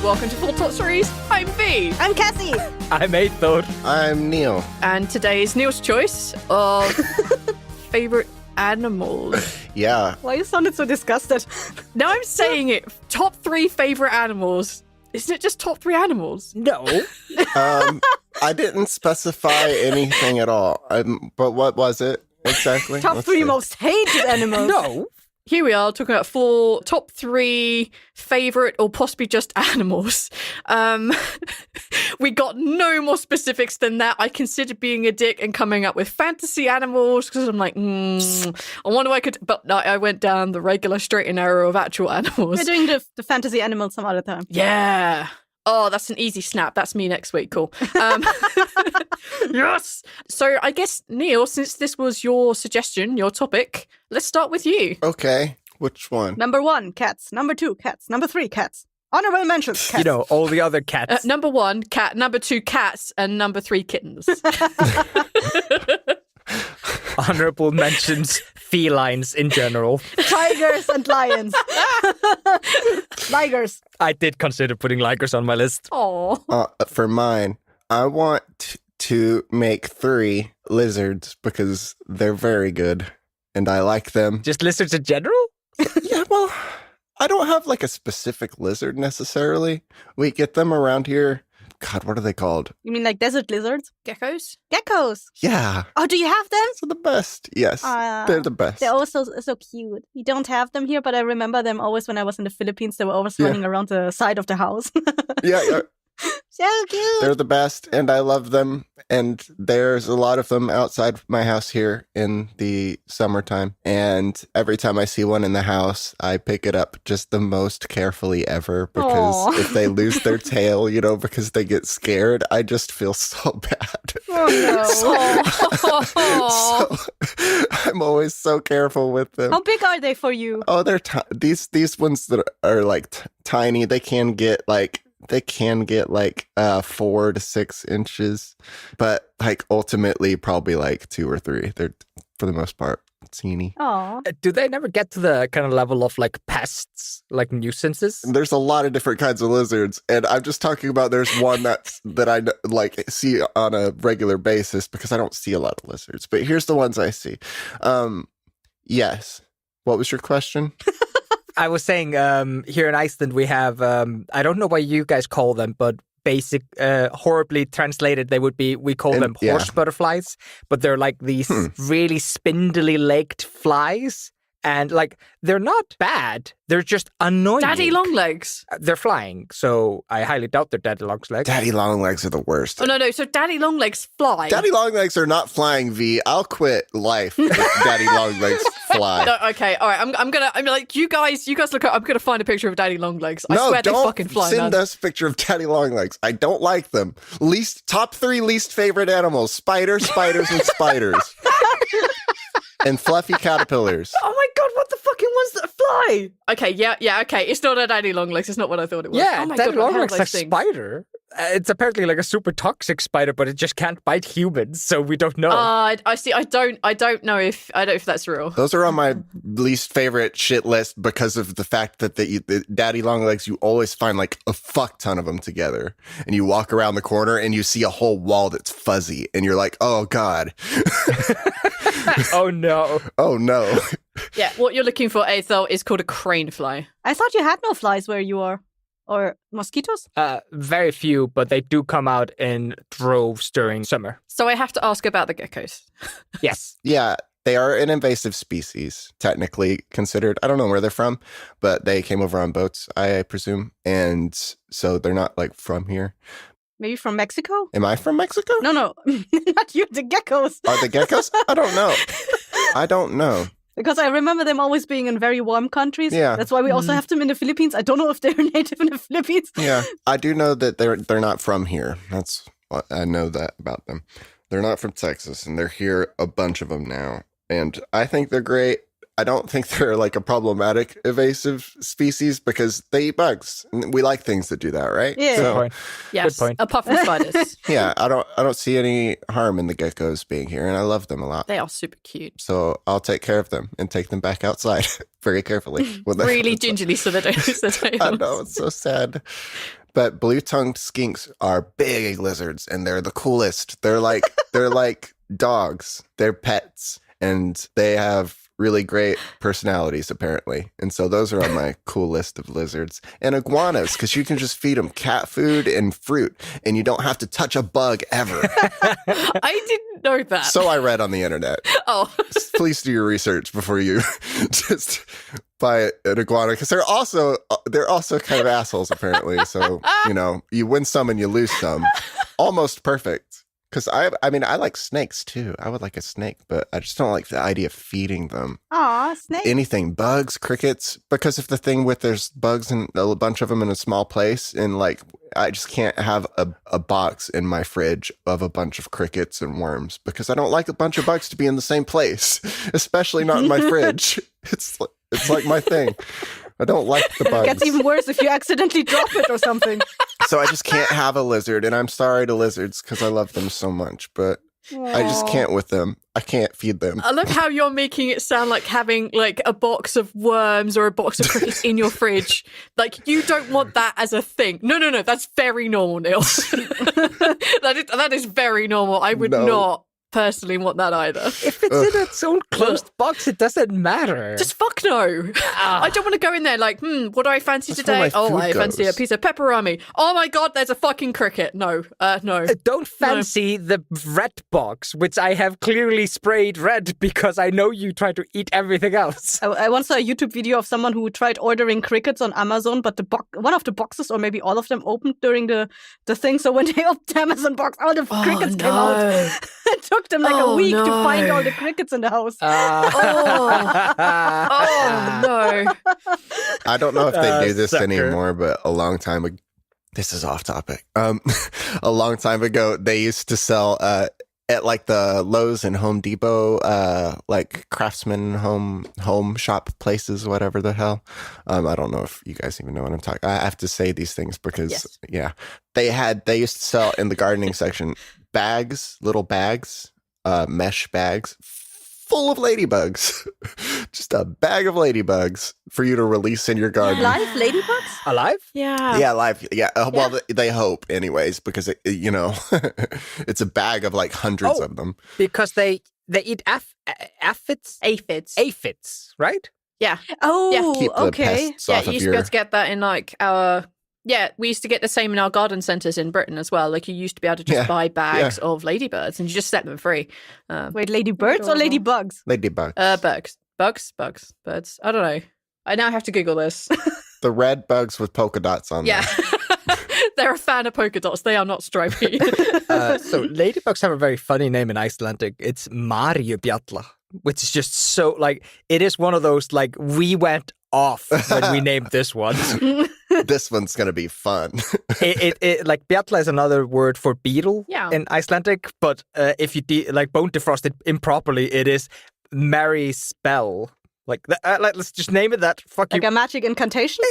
Welcome to Full Top Series. I'm Bee. I'm Cassie. I'm Aethor. I'm Neil. And today's Neil's choice of favorite animals. Yeah. Why you sounded so disgusted? Now I'm saying it. Top 3 favorite animals. Isn't it just top 3 animals? No. I didn't specify anything at all. But what was it exactly? Top Let's 3 see. most hated animals. No. Here we are talking about 4 top 3 favorite or possibly just animals. We got no more specifics than that. I considered being a dick and coming up with fantasy animals because I'm like, I wonder if I could. But no, I went down the regular straight and narrow of actual animals. We're doing the fantasy animals some other time. Yeah. Oh, that's an easy snap. That's me next week. Cool. Yes. So I guess, Neil, since this was your suggestion, your topic, let's start with you. Okay. Which one? Number 1, cats. Number 2, cats. Number 3, cats. Honorable mentions, cats. You know, all the other cats. Number 1, cat. Number 2, cats. And number 3, kittens. Honorable mentions, felines in general. Tigers and lions. Ligers. I did consider putting ligers on my list. Aw. For mine, I want to make 3 lizards because they're very good and I like them. Just lizards in general? Yeah, well, I don't have like a specific lizard necessarily. We get them around here. God, what are they called? You mean like desert lizards? Geckos? Geckos. Yeah. Oh, do you have them? They're the best. Yes. They're the best. They're always so cute. We don't have them here, but I remember them always when I was in the Philippines. They were always running around the side of the house. Yeah. So cute. They're the best, and I love them. And there's a lot of them outside my house here in the summertime. And every time I see one in the house, I pick it up just the most carefully ever because Aw. if they lose their tail, because they get scared, I just feel so bad. Oh, no. So I'm always so careful with them. How big are they for you? Oh, they're these ones that are like tiny. They can get like 4 to 6 inches, but like ultimately probably like 2 or 3. They're for the most part teeny. Aw. Do they never get to the kind of level of like pests, like nuisances? There's a lot of different kinds of lizards, and I'm just talking about there's one that I like see on a regular basis because I don't see a lot of lizards. But here's the ones I see. Yes. What was your question? I was saying here in Iceland we have, I don't know what you guys call them, but basic, horribly translated, we call them horse butterflies, but they're like these really spindly legged flies. And like, they're not bad. They're just annoying. Daddy longlegs. They're flying, so I highly doubt they're daddy longlegs. Daddy longlegs are the worst. Oh, no. So daddy longlegs fly. Daddy longlegs are not flying, V. I'll quit life if daddy longlegs fly. No, okay, all right. I'm like, you guys look up. I'm gonna find a picture of daddy longlegs. I swear they fucking fly. Send Man. us a picture of daddy longlegs. I don't like them. Top 3 least favorite animals: spiders, and spiders. And fluffy caterpillars. Oh my god, what the fucking ones that fly? Okay, yeah, okay. It's not a daddy longlegs. It's not what I thought it was. Yeah, oh my daddy god, what the hell longlegs are is a those things? spider. It's apparently like a super toxic spider, but it just can't bite humans, so we don't know. I see. I don't know if that's real. Those are on my least favorite shit list because of the fact that the daddy longlegs, you always find like a fuck ton of them together. And you walk around the corner and you see a whole wall that's fuzzy. And you're like, oh God. Oh no. Oh no. Yeah, what you're looking for, Aethel, is called a crane fly. I thought you had no flies where you are. Or mosquitoes? Very few, but they do come out in droves during summer. So I have to ask about the geckos. Yes. Yeah, they are an invasive species, technically considered. I don't know where they're from, but they came over on boats, I presume. And so they're not like from here. Maybe from Mexico? Am I from Mexico? No, not you, the geckos. Are they geckos? I don't know. Because I remember them always being in very warm countries. Yeah. That's why we also have them in the Philippines. I don't know if they're native in the Philippines. Yeah, I do know that they're not from here. That's what I know that about them. They're not from Texas, and they're here a bunch of them now. And I think they're great. I don't think they're like a problematic invasive species because they eat bugs. And we like things that do that, right? Yeah. Good point. Yes, Good point. apart from spiders. Yeah, I don't see any harm in the geckos being here, and I love them a lot. They are super cute. So I'll take care of them and take them back outside very carefully. Really gingerly so they don't lose their tails. I know, it's so sad. But blue-tongued skinks are big lizards, and they're the coolest. They're like dogs. They're pets, and they have really great personalities, apparently. And so those are on my cool list of lizards. And iguanas, because you can just feed them cat food and fruit, and you don't have to touch a bug ever. I didn't know that. So I read on the internet. Oh. Please do your research before you just buy an iguana, because they're also kind of assholes, apparently. So, you win some and you lose some. Almost perfect. Because I mean, I like snakes too. I would like a snake, but I just don't like the idea of feeding them. Aw, snake. Anything, bugs, crickets. Because of the thing with there's bugs and a bunch of them in a small place, and like I just can't have a box in my fridge of a bunch of crickets and worms because I don't like a bunch of bugs to be in the same place, especially not in my fridge. It's like my thing. I don't like the bugs. It gets even worse if you accidentally drop it or something. So I just can't have a lizard, and I'm sorry to lizards because I love them so much, but I just can't with them. I can't feed them. I love how you're making it sound like having like a box of worms or a box of crickets in your fridge. Like you don't want that as a thing. No. That's very normal, Neil. that is very normal. I would not personally want that either. If it's in its own closed box, it doesn't matter. Just fuck no. I don't want to go in there like, what do I fancy That's today? where my I food fancy a goes. piece of pepperoni. Oh my god, there's a fucking cricket. No. Don't fancy the red box, which I have clearly sprayed red because I know you try to eat everything else. I once saw a YouTube video of someone who tried ordering crickets on Amazon, but one of the boxes, or maybe all of them, opened during the thing. So when they opened the Amazon box, all the crickets came out. It took them like a week to find all the crickets in the house. No. I don't know if they do this sucker. anymore, but a long time ago, this is off topic. A long time ago, they used to sell at like the Lowe's and Home Depot, like craftsman home shop places, whatever the hell. I don't know if you guys even know what I'm talking. I have to say these things because they used to sell in the gardening section little bags, mesh bags full of ladybugs. Just a bag of ladybugs for you to release in your garden. Live ladybugs? Alive? Yeah. Yeah, live. Yeah. Well, they hope anyways, because it's a bag of like hundreds of them. Because they eat aphids? Aphids, right? Yeah. Oh, Keep the okay. pests Yeah, off you of used to be able to get that in like our... Yeah, we used to get the same in our garden centres in Britain as well. Like you used to be able to just buy bags of ladybirds and you just set them free. Wait, ladybirds or ladybugs? Ladybugs. Birds. I don't know. I now have to Google this. The red bugs with polka dots on them. They're a fan of polka dots. They are not stripy. So ladybugs have a very funny name in Icelandic. It's Marjubjalla, which is just so like, it is one of those like, we went off when we named this one. This one's going to be fun. it like bjalla is another word for beetle Yeah. in Icelandic, but if you bone defrost it improperly, it is merry spell. Like let's just name it that. Fuck Like you. a magic incantation?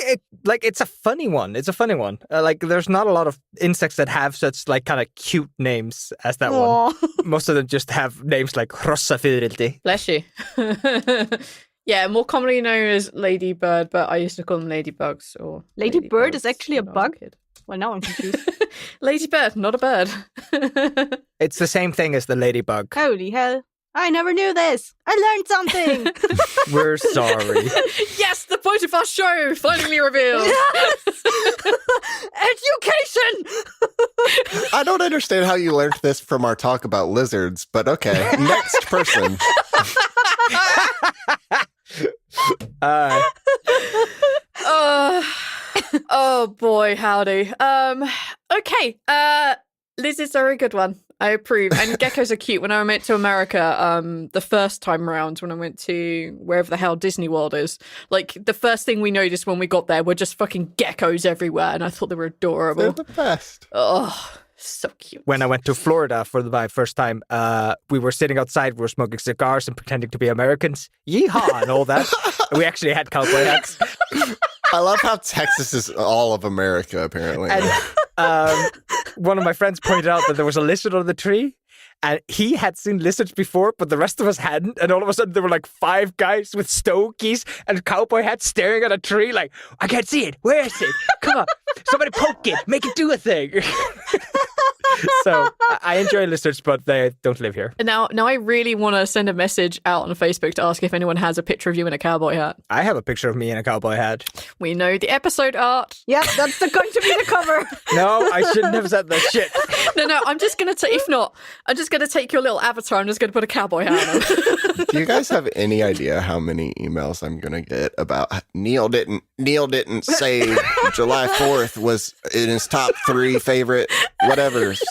It's a funny one. It's a funny one. Like there's not a lot of insects that have such like kind of cute names as that one. Most of them just have names like Hrossafyrildi. Bless you. Yeah, more commonly known as ladybird, but I used to call them ladybugs or Ladybird is ladybugs actually a when I was bug? kid. Well, now I'm confused. Ladybird, not a bird. It's the same thing as the ladybug. Holy hell. I never knew this. I learned something. We're sorry. Yes, the point of our show finally revealed. Education! I don't understand how you learned this from our talk about lizards, but okay. Next person. Oh boy, howdy. Okay. Lizards are a good one. I approve. And geckos are cute. When I went to America, the first time around, when I went to wherever the hell Disney World is, like the first thing we noticed when we got there were just fucking geckos everywhere, and I thought they were adorable. They're the best. Oh, so cute. When I went to Florida for my first time, we were sitting outside, we were smoking cigars and pretending to be Americans. Yeehaw and all that. We actually had cowboy hats. I love how Texas is all of America, apparently. And one of my friends pointed out that there was a lizard on the tree. and he had seen lizards before, but the rest of us hadn't. And all of a sudden, there were like 5 guys with stogies and cowboy hats staring at a tree like, I can't see it. Where is it? Come on. Somebody poke it. Make it do a thing. So I enjoy lizards, but they don't live here. Now I really want to send a message out on Facebook to ask if anyone has a picture of you in a cowboy hat. I have a picture of me in a cowboy hat. We know the episode art. Yeah, that's going to be the cover. No, I shouldn't have said that shit. No, I'm just going to, if not, I'm just going to take your little avatar. I'm just going to put a cowboy hat on. Do you guys have any idea how many emails I'm going to get about Neil didn't say July 4th was in his top 3 favorite whatevers.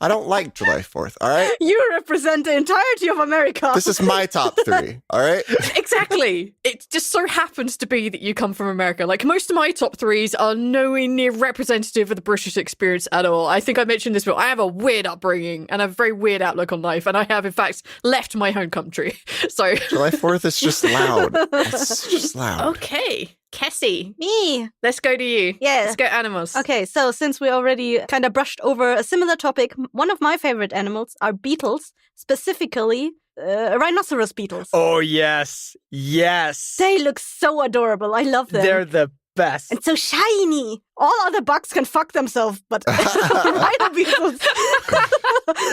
I don't like July 4th, all right? You represent the entirety of America. This is my top 3, all right? Exactly. It just so happens to be that you come from America. Like, most of my top 3s are nowhere near representative of the British experience at all. I think I mentioned this before. I have a weird upbringing and a very weird outlook on life, and I have, in fact, left my home country. So July 4th is just loud. It's just loud. Okay. Cassie, Me. let's go to you. Yeah. Let's go animals. Okay, so since we already kind of brushed over a similar topic, one of my favorite animals are beetles, specifically rhinoceros beetles. Oh, yes. Yes. They look so adorable. I love them. They're the best. And so shiny. All other bugs can fuck themselves, but rhino beetles.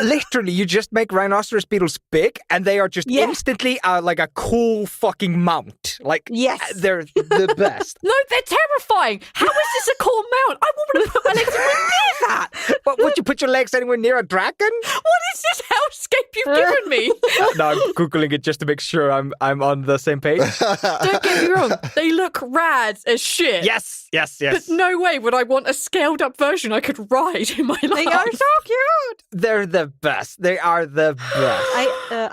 Literally, you just make rhinoceros beetles big, and they are just instantly like a cool fucking mount. Like, yes. They're the best. No, they're terrifying. How is this a cool mount? I wouldn't put my legs anywhere near that. But would you put your legs anywhere near a dragon? What is this hellscape you've given me? No, I'm Googling it just to make sure I'm on the same page. Don't get me wrong. They look rad as shit. Yes. But no way would I want a scaled up version I could ride in my life. They are so cute. They're the best. They are the best.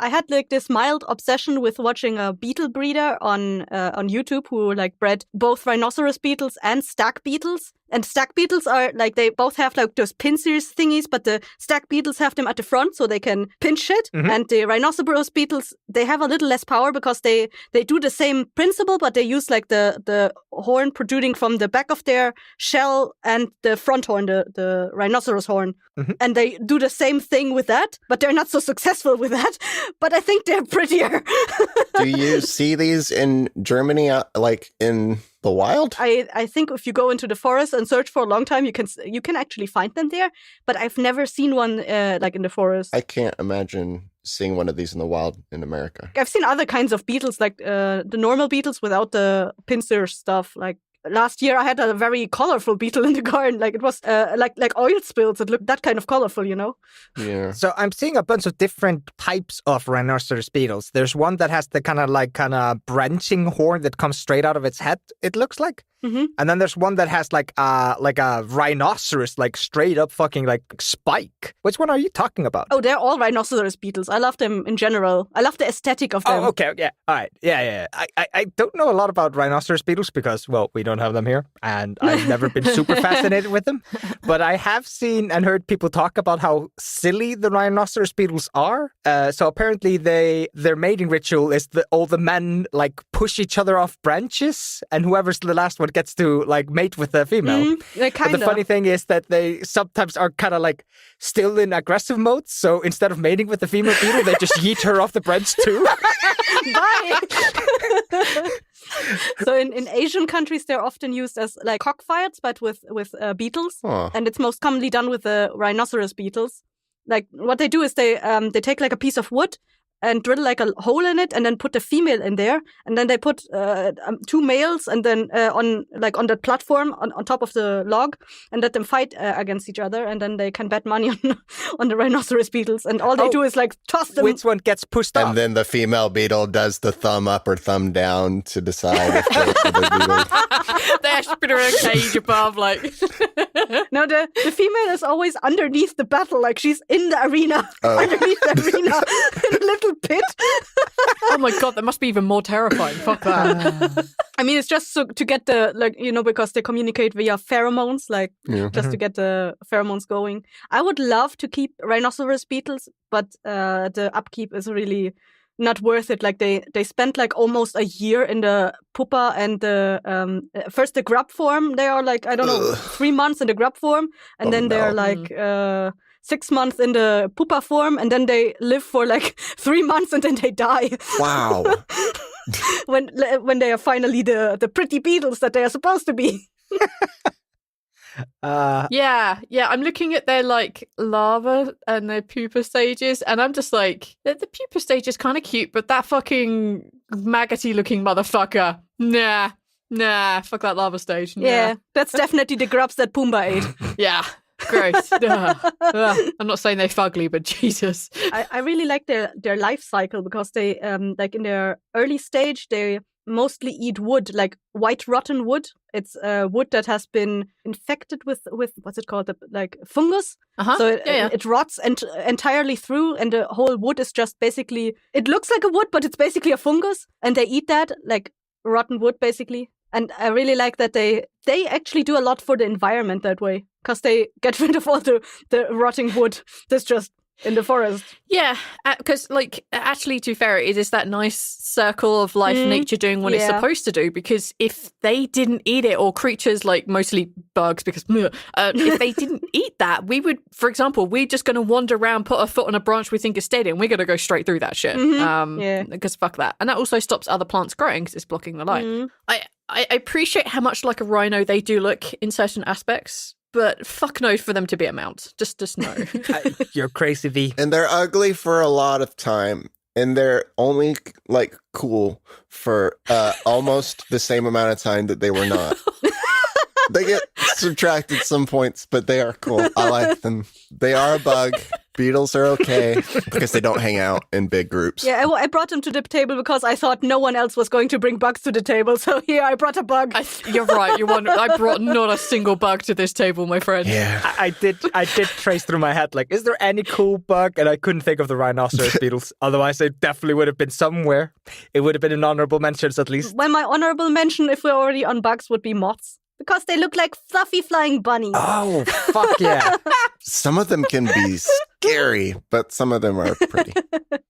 I had like this mild obsession with watching a beetle breeder on YouTube who like bred both rhinoceros beetles and stag beetles. And stag beetles are like, they both have like those pincers thingies, but the stag beetles have them at the front so they can pinch shit. Mm-hmm. And the rhinoceros beetles, they have a little less power because they do the same principle, but they use like the horn protruding from the back of their shell and the front horn, the rhinoceros horn. Mm-hmm. And they do the same thing with that, but they're not so successful with that. But I think they're prettier. Do you see these in Germany, like in the wild? I think if you go into the forest and search for a long time, you can actually find them there. But I've never seen one like in the forest. I can't imagine seeing one of these in the wild in America. I've seen other kinds of beetles, like the normal beetles without the pincer stuff. Like last year, I had a very colorful beetle in the garden. Like it was like oil spills. It looked that kind of colorful, you know? Yeah. So I'm seeing a bunch of different types of rhinoceros beetles. There's one that has the kind of branching horn that comes straight out of its head, it looks like. Mm-hmm. And then there's one that has like a rhinoceros, like straight up fucking like spike. Which one are you talking about? Oh, they're all rhinoceros beetles. I love them in general. I love the aesthetic of them. Oh, okay. Yeah. All right. Yeah. I don't know a lot about rhinoceros beetles because, well, we don't have them here. And I've never been super fascinated with them. But I have seen and heard people talk about how silly the rhinoceros beetles are. So apparently their mating ritual is that all the men like push each other off branches and whoever's the last one gets to like mate with the female. But the funny thing is that they sometimes are kind of like still in aggressive mode. So instead of mating with the female beetle, they just yeet her off the branch too. Bye. So in Asian countries, they're often used as like cockfights, but with beetles. Huh. And it's most commonly done with the rhinoceros beetles. Like what they do is they take like a piece of wood and drill like a hole in it and then put the female in there. And then they put 2 males and then on that platform on top of the log and let them fight against each other. And then they can bet money on the rhinoceros beetles. And all they do is like toss them. Which one gets pushed off? And then the female beetle does the thumb up or thumb down to decide if the beetle... They actually put her in a cage above, like... No, the female is always underneath the battle. Like she's in the arena, underneath the arena, in a little pit. Oh my god, that must be even more terrifying. Fuck that. I mean, it's just to get the, like, you know, because they communicate via pheromones, like just to get the pheromones going. I would love to keep rhinoceros beetles, but the upkeep is really not worth it. Like they spent like almost a year in the pupa and the first the grub form. They are like, I don't know, 3 months in the grub form, and then they're like 6 months in the pupa form, and then they live for like 3 months, and then they die. Wow. when they are finally the pretty beetles that they are supposed to be. Yeah. I'm looking at their like larva and their pupa stages, and I'm just like, the pupa stage is kind of cute, but that fucking maggoty looking motherfucker, nah, fuck that larva stage. Nah. Yeah, that's definitely the grubs that Pumbaa ate. Yeah. Gross. I'm not saying they're fugly, but Jesus. I really like their life cycle, because they like in their early stage they mostly eat wood, like white rotten wood. It's wood that has been infected with what's it called, like fungus. So it rots entirely through, and the whole wood is just basically, it looks like a wood, but it's basically a fungus, and they eat that like rotten wood basically. And I really like that they actually do a lot for the environment that way, because they get rid of all the rotting wood that's just in the forest. Yeah, because like actually, to be fair, it is that nice circle of life, nature doing what it's supposed to do. Because if they didn't eat it, or creatures like mostly bugs, because if they didn't eat that, we would, for example, we're just going to wander around, put a foot on a branch we think is steady, and we're going to go straight through that shit. Because fuck that, and that also stops other plants growing because it's blocking the light. I appreciate how much like a rhino they do look in certain aspects, but fuck no for them to be a mount. Just no. You're crazy, V. And they're ugly for a lot of time. And they're only like cool for almost the same amount of time that they were not. They get subtracted some points, but they are cool. I like them. They are a bug. Beetles are okay because they don't hang out in big groups. Yeah, I brought them to the table because I thought no one else was going to bring bugs to the table. So here, I brought a bug. You're right. I brought not a single bug to this table, my friend. Yeah, I did trace through my head, like, is there any cool bug? And I couldn't think of the rhinoceros beetles. Otherwise, it definitely would have been somewhere. It would have been an honorable mention at least. Well, my honorable mention, if we're already on bugs, would be moths. Because they look like fluffy flying bunnies. Oh, fuck yeah. Some of them can be scary, but some of them are pretty.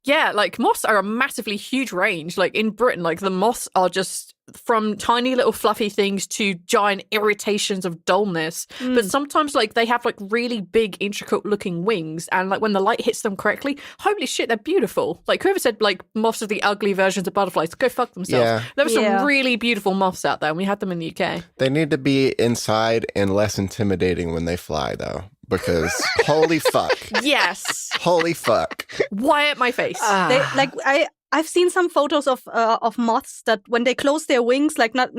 Yeah, like moths are a massively huge range. Like in Britain, like the moths are just from tiny little fluffy things to giant irritations of dullness. But sometimes like they have like really big intricate looking wings, and like when the light hits them correctly, holy shit, they're beautiful. Like whoever said like moths are the ugly versions of butterflies, go fuck themselves. Yeah. There were some really beautiful moths out there, and we had them in the UK. They need to be inside and less intimidating when they fly, though. Because holy fuck. Yes. Holy fuck. Why at my face? I've seen some photos of moths that when they close their wings, like not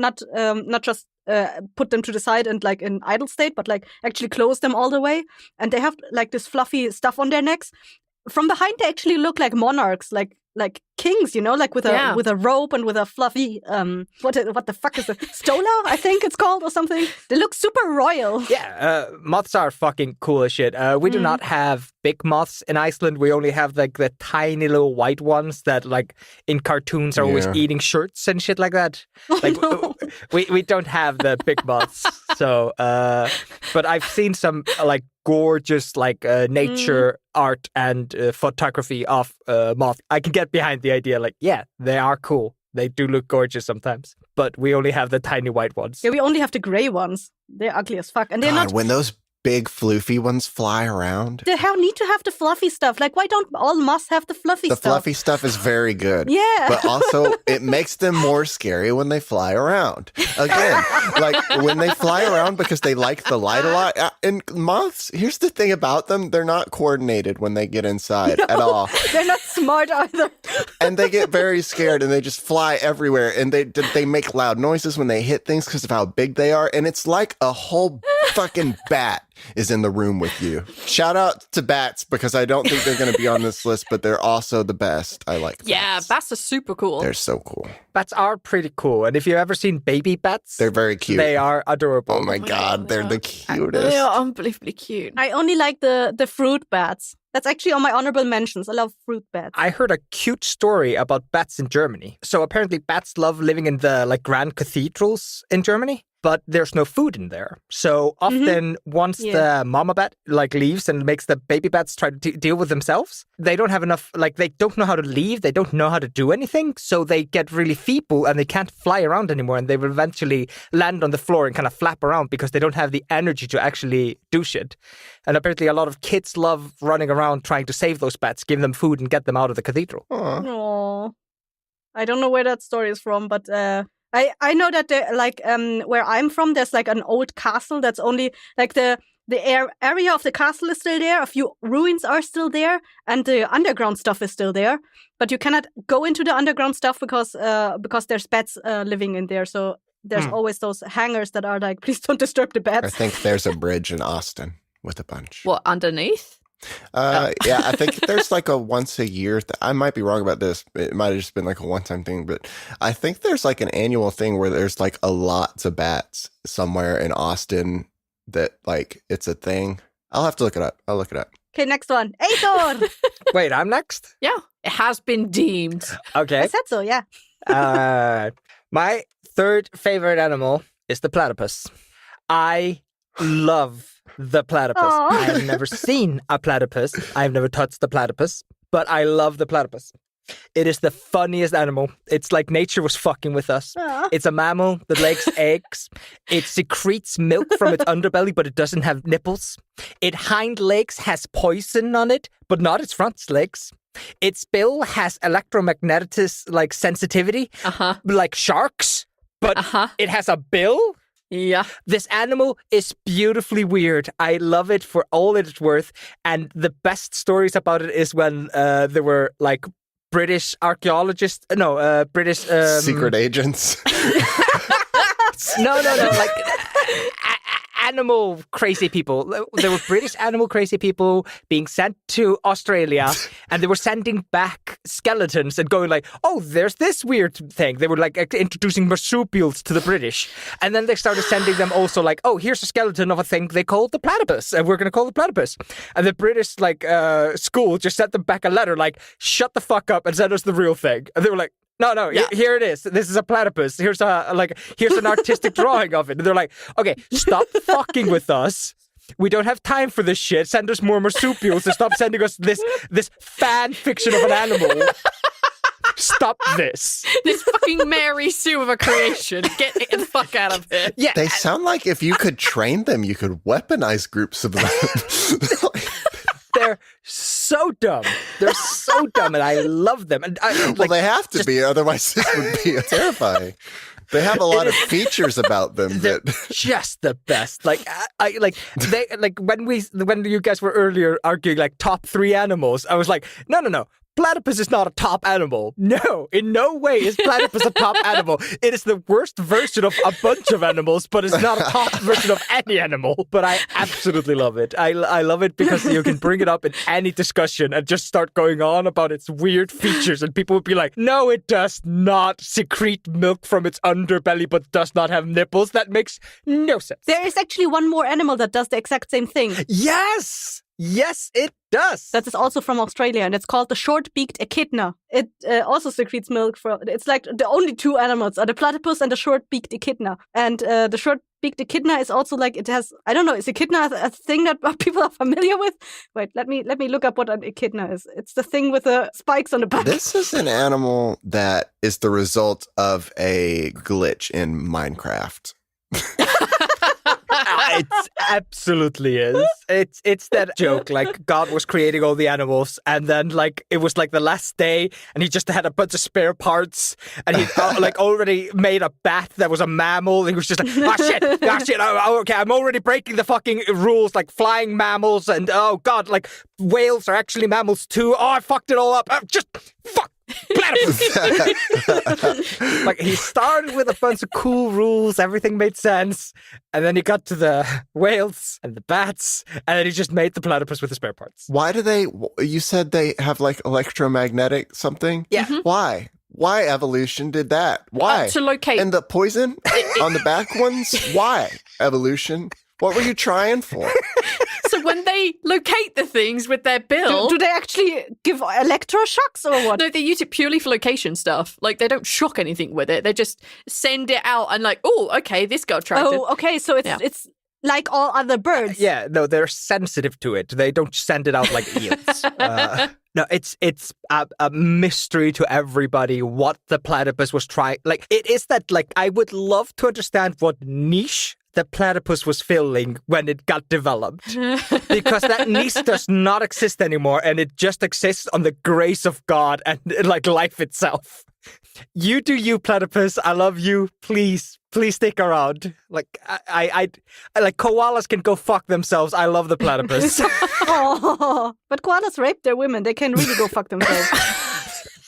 just put them to the side and like in idle state, but like actually close them all the way, and they have like this fluffy stuff on their necks. From behind, they actually look like monarchs, like kings, you know, like with a robe and with a fluffy what the fuck is it? Stola, I think it's called, or something. They look super royal. Yeah, moths are fucking cool as shit. We do not have big moths in Iceland. We only have like the tiny little white ones that like in cartoons are always eating shirts and shit like that. Like we don't have the big moths. So but I've seen some like gorgeous like nature art and photography of moth. I can get behind the idea, like, yeah, they are cool. They do look gorgeous sometimes, but we only have the tiny white ones. Yeah, we only have the gray ones. They're ugly as fuck, and they're not. When those big floofy ones fly around, they need to have the fluffy stuff. Like, why don't all moths have the fluffy stuff? The fluffy stuff is very good. Yeah, but also it makes them more scary when they fly around. Again, like when they fly around because they like the light a lot. And moths, here's the thing about them: they're not coordinated when they get inside at all. They're not smart either. And they get very scared and they just fly everywhere. And they make loud noises when they hit things because of how big they are. And it's like a whole fucking bat is in the room with you. Shout out to bats, because I don't think they're going to be on this list, but they're also the best. I like bats. Yeah, bats are super cool. They're so cool. Bats are pretty cool. And if you've ever seen baby bats, they're very cute. They are adorable. Oh my God, they're the cutest. They are unbelievably cute. I only like the fruit bats. That's actually on my honorable mentions. I love fruit bats. I heard a cute story about bats in Germany. So apparently bats love living in the like grand cathedrals in Germany. but there's no food in there. So often once the mama bat like leaves and makes the baby bats try to deal with themselves, they don't have enough, like they don't know how to leave. They don't know how to do anything. So they get really feeble and they can't fly around anymore. And they will eventually land on the floor and kind of flap around because they don't have the energy to actually do shit. And apparently a lot of kids love running around trying to save those bats, give them food and get them out of the cathedral. Aww. I don't know where that story is from, but I know that where I'm from, there's like an old castle that's only like the area of the castle is still there. A few ruins are still there, and the underground stuff is still there. But you cannot go into the underground stuff because there's bats living in there. So there's always those hangars that are like, please don't disturb the bats. I think there's a bridge in Austin with a bunch. What, underneath? Yeah, I think there's like a once a year. I might be wrong about this. It might have just been like a one-time thing, but I think there's like an annual thing where there's like a lots of bats somewhere in Austin that like it's a thing. I'll have to look it up. I'll look it up. Okay, next one. Aitor! Wait, I'm next? Yeah, it has been deemed. Okay. I said so, yeah. My third favorite animal is the platypus. I love the platypus. Aww. I have never seen a platypus. I've never touched the platypus, but I love the platypus. It is the funniest animal. It's like nature was fucking with us. Aww. It's a mammal that lays eggs. It secretes milk from its underbelly, but it doesn't have nipples. Its hind legs has poison on it, but not its front legs. Its bill has electromagnetic like sensitivity, like sharks, but it has a bill. Yeah. This animal is beautifully weird. I love it for all it's worth. And the best stories about it is when there were like British archaeologists, British secret agents. No, like animal crazy people. There were British animal crazy people being sent to Australia, and they were sending back skeletons and going like, oh, there's this weird thing. They were like introducing marsupials to the British. And then they started sending them also like, oh, here's a skeleton of a thing they called the platypus, and we're going to call it the platypus. And the British like school just sent them back a letter like, shut the fuck up and send us the real thing. And they were like, no, here it is. This is a platypus. Here's an artistic drawing of it. And they're like, okay, stop fucking with us. We don't have time for this shit. Send us more marsupials and stop sending us this fan fiction of an animal. Stop this. This fucking Mary Sue of a creation. Get the fuck out of here. Yeah. They sound like if you could train them, you could weaponize groups of them. They're so dumb. They're so dumb, and I love them. And they have to be, otherwise this would be terrifying. They have a lot of features about them They're that just the best. Like when you guys were earlier arguing like top 3 animals, I was like, no. Platypus is not a top animal. No, in no way is platypus a top animal. It is the worst version of a bunch of animals, but it's not a top version of any animal. But I absolutely love it. I love it because you can bring it up in any discussion and just start going on about its weird features. And people would be like, no, it does not secrete milk from its underbelly, but does not have nipples. That makes no sense. There is actually one more animal that does the exact same thing. Yes, it does. That is also from Australia, and it's called the short-beaked echidna. It also secretes milk from. It's like the only 2 animals are the platypus and the short-beaked echidna. And the short-beaked echidna is also like it has. I don't know. Is echidna a thing that people are familiar with? Wait, let me look up what an echidna is. It's the thing with the spikes on the back. This is an animal that is the result of a glitch in Minecraft. It absolutely is. It's that joke, like God was creating all the animals, and then like it was like the last day, and he just had a bunch of spare parts, and he like already made a bat that was a mammal. He was just like, ah shit, okay, I'm already breaking the fucking rules, like flying mammals, and oh God, like whales are actually mammals too. Oh, I fucked it all up. Just fuck. Like he started with a bunch of cool rules, everything made sense, and then he got to the whales and the bats, and then he just made the platypus with the spare parts. Why do they? You said they have like electromagnetic something. Yeah. Why? Why evolution did that? Why? To locate. And the poison on the back ones? Why evolution? What were you trying for? So when they locate the things with their bill... Do they actually give electroshocks or what? No, they use it purely for location stuff. Like, they don't shock anything with it. They just send it out and like, oh, okay, this got attracted. Oh, okay, so it's like all other birds. Yeah, no, they're sensitive to it. They don't send it out like eels. No, it's a mystery to everybody what the platypus was trying. Like, it is that, like, I would love to understand what niche the platypus was filling when it got developed. Because that niche does not exist anymore, and it just exists on the grace of God and, like, life itself. You do you, platypus. I love you. Please stick around. Like, I like, koalas can go fuck themselves. I love the platypus. Oh, but koalas rape their women. They can really go fuck themselves.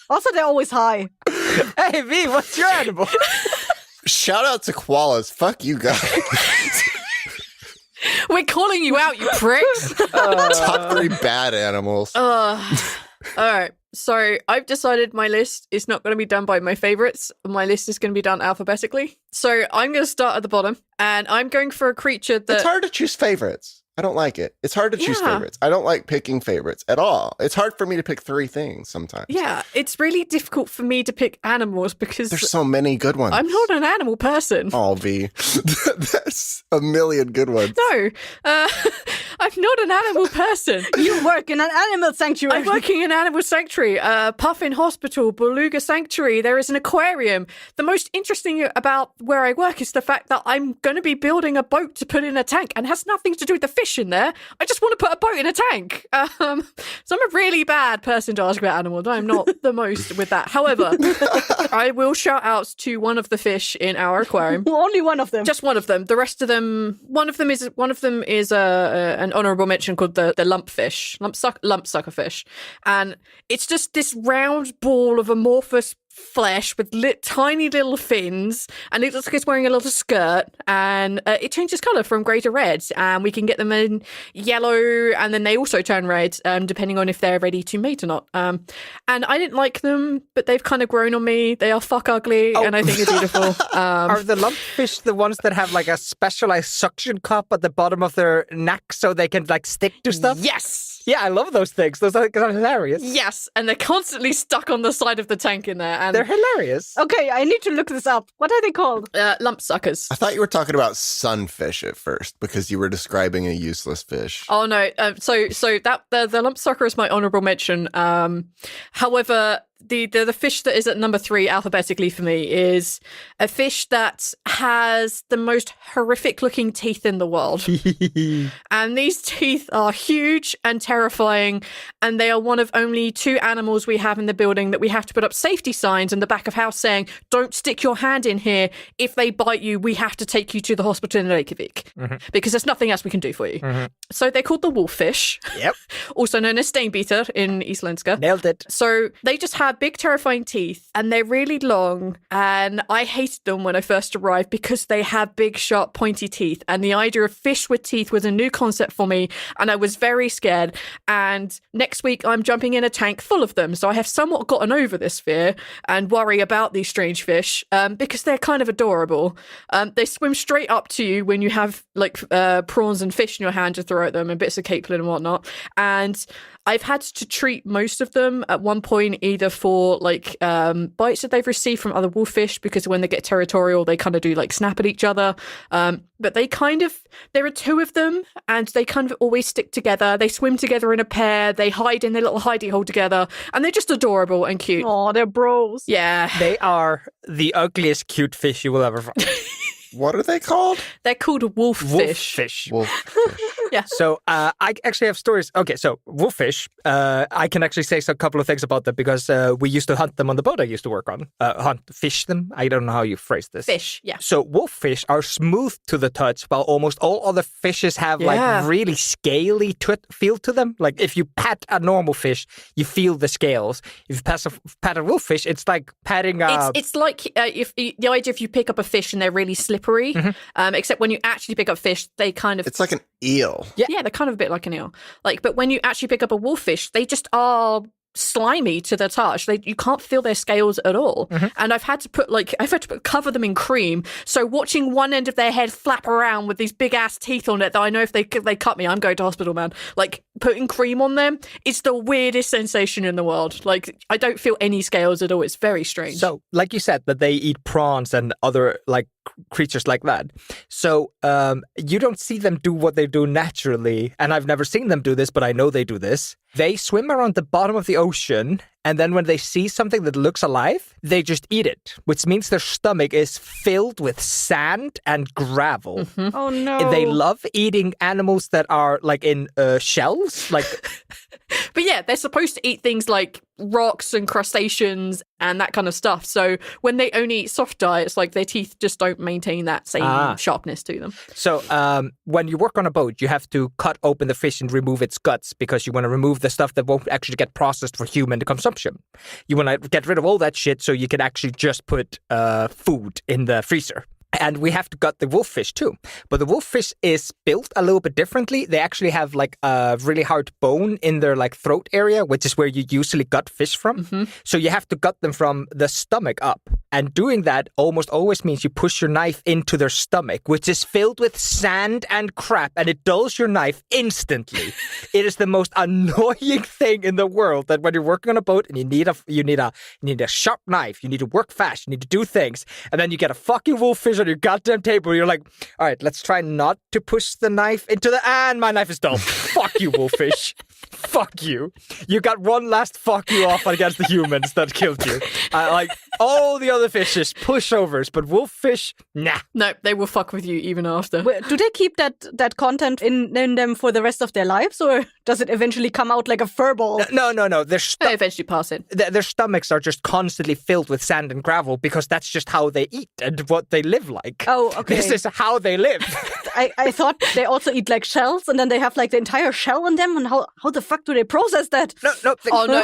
Also, they're always high. Hey, V, what's your animal? Shout out to koalas. Fuck you guys. We're calling you out, you pricks. Top 3 bad animals. All right. So I've decided my list is not going to be done by my favorites. My list is going to be done alphabetically. So I'm going to start at the bottom, and I'm going for a creature that... It's hard to choose favorites. I don't like it. It's hard to choose favorites. I don't like picking favorites at all. It's hard for me to pick 3 things sometimes. Yeah, it's really difficult for me to pick animals because... There's so many good ones. I'm not an animal person. Oh, V. There's a million good ones. No, I'm not an animal person. You work in an animal sanctuary. I'm working in an animal sanctuary. Puffin Hospital, Beluga Sanctuary. There is an aquarium. The most interesting about where I work is the fact that I'm going to be building a boat to put in a tank, and has nothing to do with the fish in there. I just want to put a boat in a tank. So I'm a really bad person to ask about animals. I'm not the most with that. However, I will shout out to one of the fish in our aquarium. Only one of them. Just one of them. The rest of them, one of them is an honourable mention called the lumpfish, lump sucker fish, and it's just this round ball of amorphous flesh with tiny little fins, and it looks like it's wearing a little skirt, and it changes colour from grey to red, and we can get them in yellow, and then they also turn red depending on if they're ready to mate or not. And I didn't like them, but they've kind of grown on me. They are fuck ugly, and I think they're beautiful. Are the lumpfish the ones that have like a specialized suction cup at the bottom of their neck so they can like stick to stuff? Yes. Yeah, I love those things. Those are hilarious. Yes, and they're constantly stuck on the side of the tank in there. And they're hilarious. Okay, I need to look this up. What are they called? Lump suckers. I thought you were talking about sunfish at first because you were describing a useless fish. Oh no! So that the lump sucker is my honourable mention. However, the fish that is at number 3 alphabetically for me is a fish that has the most horrific looking teeth in the world. And these teeth are huge and terrifying, and they are one of only 2 animals we have in the building that we have to put up safety signs in the back of house saying, don't stick your hand in here. If they bite you, we have to take you to the hospital in Reykjavik, because there's nothing else we can do for you. So they're called the wolfish. Yep. Also known as steinbiter in Íslenska. Nailed it. So they just have big terrifying teeth, and they're really long, and I hated them when I first arrived because they have big sharp pointy teeth, and the idea of fish with teeth was a new concept for me, and I was very scared. And next week I'm jumping in a tank full of them, so I have somewhat gotten over this fear and worry about these strange fish, because they're kind of adorable. They swim straight up to you when you have like prawns and fish in your hand to throw at them and bits of capelin and whatnot, and I've had to treat most of them at one point either for like bites that they've received from other wolfish, because when they get territorial they kind of do like snap at each other, but there are 2 of them, and they kind of always stick together. They swim together in a pair, they hide in their little hidey hole together, and they're just adorable and cute. Oh, they're bros. Yeah, They are the ugliest cute fish you will ever find. What are they called? they're called wolfish. Wolffish. Wolffish. Yeah. So I actually have stories. Okay, so wolfish, I can actually say a couple of things about them because we used to hunt them on the boat I used to work on. Fish them. I don't know how you phrase this. Fish, yeah. So wolffish are smooth to the touch, while almost all other fishes have like really scaly feel to them. Like if you pat a normal fish, you feel the scales. If you pat a wolffish, it's like patting a... It's like if the idea if you pick up a fish and they're really slippery, except when you actually pick up fish, they kind of... It's like an eel. Yeah, they're kind of a bit like an eel. Like, but when you actually pick up a wolfish, they just are slimy to the touch. You can't feel their scales at all. And I've had to cover them in cream. So watching one end of their head flap around with these big ass teeth on it, that I know if they cut me, I'm going to hospital, man. Like, putting cream on them, it's the weirdest sensation in the world. Like, I don't feel any scales at all. It's very strange. So, like you said, that they eat prawns and other like creatures like that. So you don't see them do what they do naturally. And I've never seen them do this, but I know they do this. They swim around the bottom of the ocean, and then when they see something that looks alive, they just eat it, which means their stomach is filled with sand and gravel. Oh, no. They love eating animals that are like in shells, like... But yeah, they're supposed to eat things like rocks and crustaceans and that kind of stuff. So when they only eat soft diets, like, their teeth just don't maintain that same sharpness to them. So when you work on a boat, you have to cut open the fish and remove its guts, because you want to remove the stuff that won't actually get processed for human consumption. You want to get rid of all that shit so you can actually just put food in the freezer. And we have to gut the wolfish too. But the wolfish is built a little bit differently. They actually have like a really hard bone in their like throat area, which is where you usually gut fish from. So you have to gut them from the stomach up. And doing that almost always means you push your knife into their stomach, which is filled with sand and crap, and it dulls your knife instantly. It is the most annoying thing in the world, that when you're working on a boat and you need a sharp knife, you need to work fast, you need to do things, and then you get a fucking wolfish on your goddamn table. You're like, all right, let's try not to push the knife into and my knife is dull. Fuck you, wolfish. Fuck you. You got one last fuck you off against the humans that killed you. Like, all the other fishes, pushovers, but wolfish, nah. No, they will fuck with you even after. Do they keep that content in them for the rest of their lives, or does it eventually come out like a furball? No. They eventually pass it. Their stomachs are just constantly filled with sand and gravel, because that's just how they eat and what they live like. Oh, okay. This is how they live. I thought they also eat like shells, and then they have like the entire shell on them, and how the fuck do they process that? No.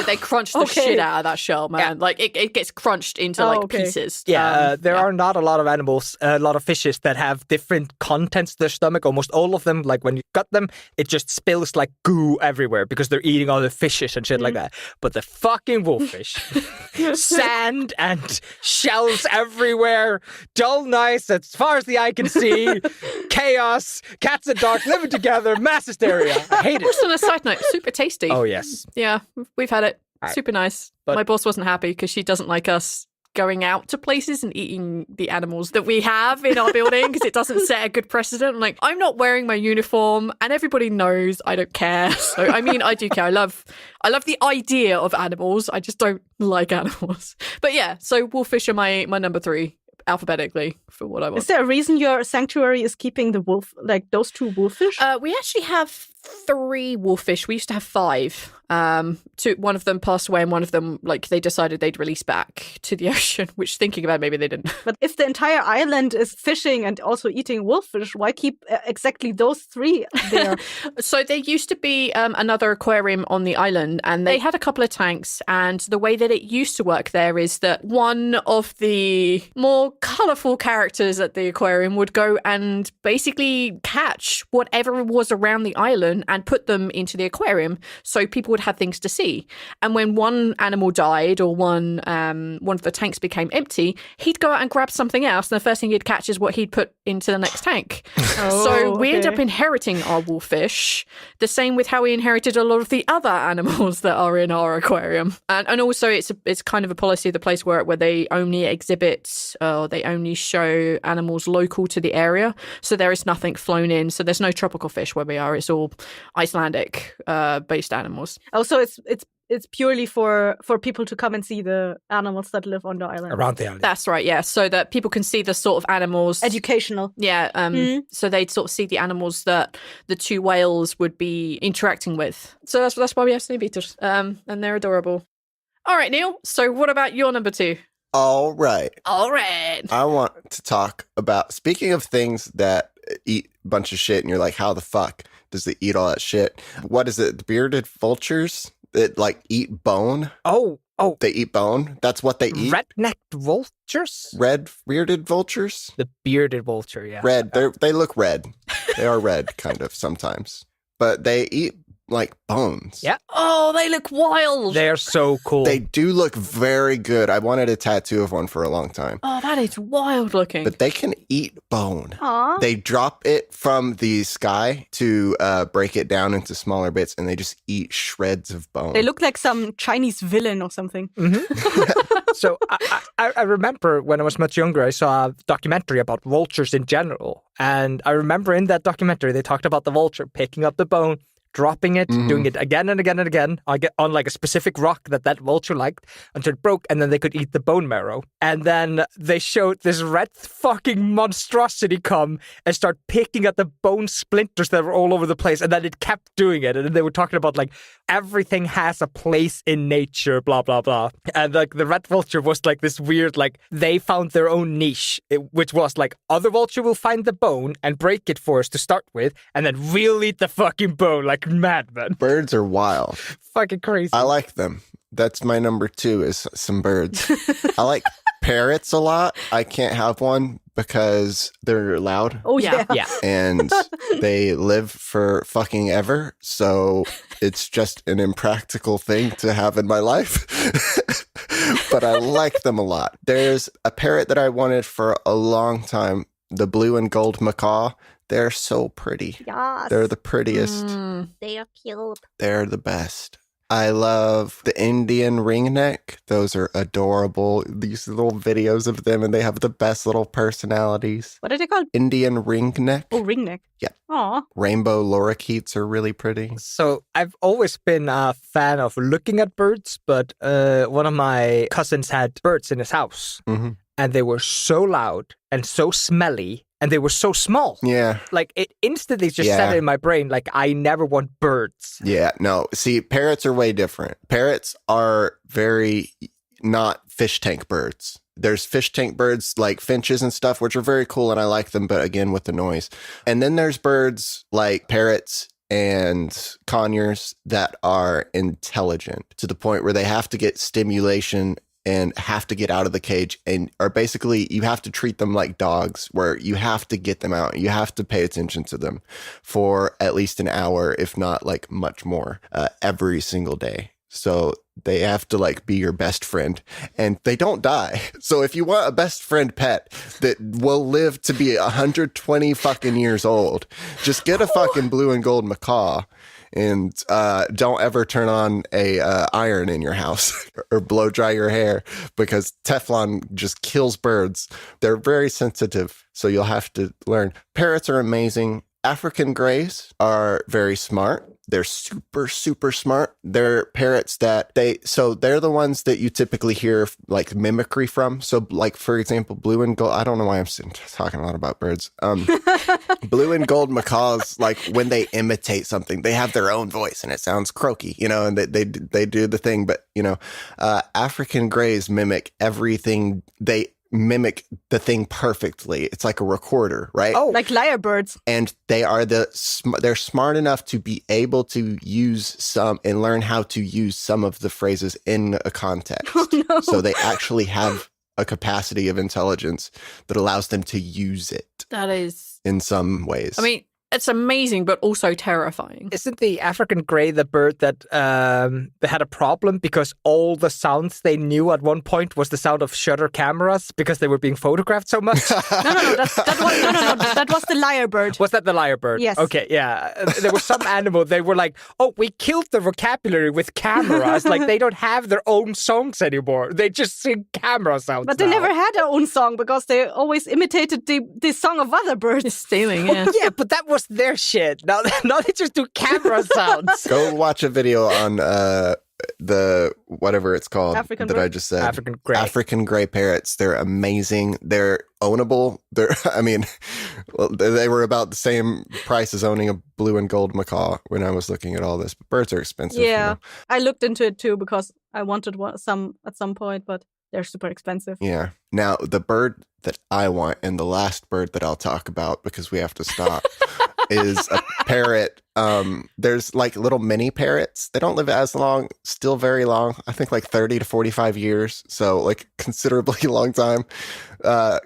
They crunch the shit out of that shell, man. Yeah. Like, it gets crunched into pieces. Yeah, there are not a lot of animals, a lot of fishes that have different contents to their stomach. Almost all of them, like when you gut them, it just spills like goo everywhere because they're eating all the fishes and shit like that. But the fucking wolfish, sand and shells everywhere, dull nice as far as the eye can see, chaos, cats and dogs living together, mass hysteria. I hate it. Just on a side note, super tasty. Oh, yes. Yeah, we've had it. Super nice. But my boss wasn't happy because she doesn't like us going out to places and eating the animals that we have in our building, because it doesn't set a good precedent. Like, I'm not wearing my uniform, and everybody knows I don't care. So, I mean, I do care. I love the idea of animals. I just don't like animals. But yeah, so wolfish are my number 3. Alphabetically for what I want. Is there a reason your sanctuary is keeping the wolf, like those 2 wolfish? We actually have 3 wolfish. We used to have 5. One of them passed away, and one of them, like, they decided they'd release back to the ocean, which, thinking about it, maybe they didn't. But if the entire island is fishing and also eating wolfish, why keep exactly those 3 there? So there used to be another aquarium on the island, and they had a couple of tanks, and the way that it used to work there is that one of the more colourful characters at the aquarium would go and basically catch whatever was around the island and put them into the aquarium so people would have things to see. And when one animal died, or one of the tanks became empty, he'd go out and grab something else, and the first thing he'd catch is what he'd put into the next tank. So we end up inheriting our wolfish, the same with how we inherited a lot of the other animals that are in our aquarium. And also it's kind of a policy of the place where they only exhibit, they only show animals local to the area. So there is nothing flown in. So there's no tropical fish where we are. It's all Icelandic based animals. Oh, so it's purely for people to come and see the animals that live on the island. Around the island. That's right, yeah. So that people can see the sort of animals. Educational. Yeah. So they'd sort of see the animals that the 2 whales would be interacting with. So that's why we have snowbeaters. And they're adorable. All right, Neil. So what about your number 2? All right. I want to talk about, speaking of things that eat a bunch of shit and you're like, how the fuck does it eat all that shit? What is it? The bearded vultures that like eat bone? Oh. They eat bone? That's what they eat? Red-necked vultures? Red bearded vultures? The bearded vulture, yeah. Red. They look red. They are red, kind of, sometimes. But they eat like bones. Yeah. Oh, they look wild. They're so cool. They do look very good. I wanted a tattoo of one for a long time. Oh, that is wild looking. But they can eat bone. Aw. They drop it from the sky to break it down into smaller bits, and they just eat shreds of bone. They look like some Chinese villain or something. So I remember when I was much younger, I saw a documentary about vultures in general. And I remember in that documentary, they talked about the vulture picking up the bone, dropping it, doing it again and again and again on like a specific rock that vulture liked until it broke, and then they could eat the bone marrow. And then they showed this red fucking monstrosity come and start picking at the bone splinters that were all over the place, and then it kept doing it. And then they were talking about like everything has a place in nature, blah, blah, blah. And like the red vulture was like this weird, like they found their own niche, which was like other vulture will find the bone and break it for us to start with, and then we'll eat the fucking bone like madmen. Birds are wild. Fucking crazy. I like them. That's my number 2 is some birds. I like parrots a lot. I can't have one because they're loud. Oh, yeah. Yeah. And they live for fucking ever. So it's just an impractical thing to have in my life. But I like them a lot. There's a parrot that I wanted for a long time, the blue and gold macaw. They're so pretty. Yes. They're the prettiest. They are cute. They're the best. I love the Indian ringneck. Those are adorable. These little videos of them, and they have the best little personalities. What are they called? Indian ringneck. Oh, ringneck. Yeah. Aw. Rainbow lorikeets are really pretty. So I've always been a fan of looking at birds, but one of my cousins had birds in his house, and they were so loud and so smelly, and they were so small. Yeah. Like, it instantly just set it in my brain, like, I never want birds. Yeah, no. See, parrots are way different. Parrots are very not fish tank birds. There's fish tank birds like finches and stuff, which are very cool, and I like them, but again, with the noise. And then there's birds like parrots and conures that are intelligent to the point where they have to get stimulation and have to get out of the cage, and are basically, you have to treat them like dogs, where you have to get them out. You have to pay attention to them for at least an hour, if not like much more, every single day. So they have to like be your best friend, and they don't die. So if you want a best friend pet that will live to be 120 fucking years old, just get a fucking blue and gold macaw. And don't ever turn on a iron in your house or blow dry your hair, because Teflon just kills birds. They're very sensitive, so you'll have to learn. Parrots are amazing. African greys are very smart. They're super, super smart. They're parrots that they're the ones that you typically hear like mimicry from. So like, for example, blue and gold, I don't know why I'm talking a lot about birds. Blue and gold macaws, like when they imitate something, they have their own voice and it sounds croaky, and they do the thing. But, African greys mimic everything. They mimic the thing perfectly. It's like a recorder, right? Oh, like lyrebirds. And they're smart enough to be able to use some and learn how to use some of the phrases in a context. Oh, no. So they actually have a capacity of intelligence that allows them to use it. That is, in some ways. I mean, it's amazing, but also terrifying. Isn't the African grey the bird that they had a problem because all the sounds they knew at one point was the sound of shutter cameras because they were being photographed so much? No. That was the lyrebird. Was that the lyrebird? Yes. Okay, yeah. There was some animal, they were like, oh, we killed the vocabulary with cameras. Like, they don't have their own songs anymore. They just sing camera sounds But they now. never had their own song because they always imitated the song of other birds. It's stealing, yeah. Yeah, but that was their shit. Now they just do camera sounds. Go watch a video on the whatever it's called African that bird? I just said. African grey Parrots. They're amazing. They're ownable. They were about the same price as owning a blue and gold macaw when I was looking at all this. But birds are expensive. Yeah, I looked into it too because I wanted some at some point, but they're super expensive. Yeah. Now, the bird that I want, and the last bird that I'll talk about because we have to stop, is a parrot There's like little mini parrots. They don't live as long, still very long. I think like 30 to 45 years. So like considerably long time.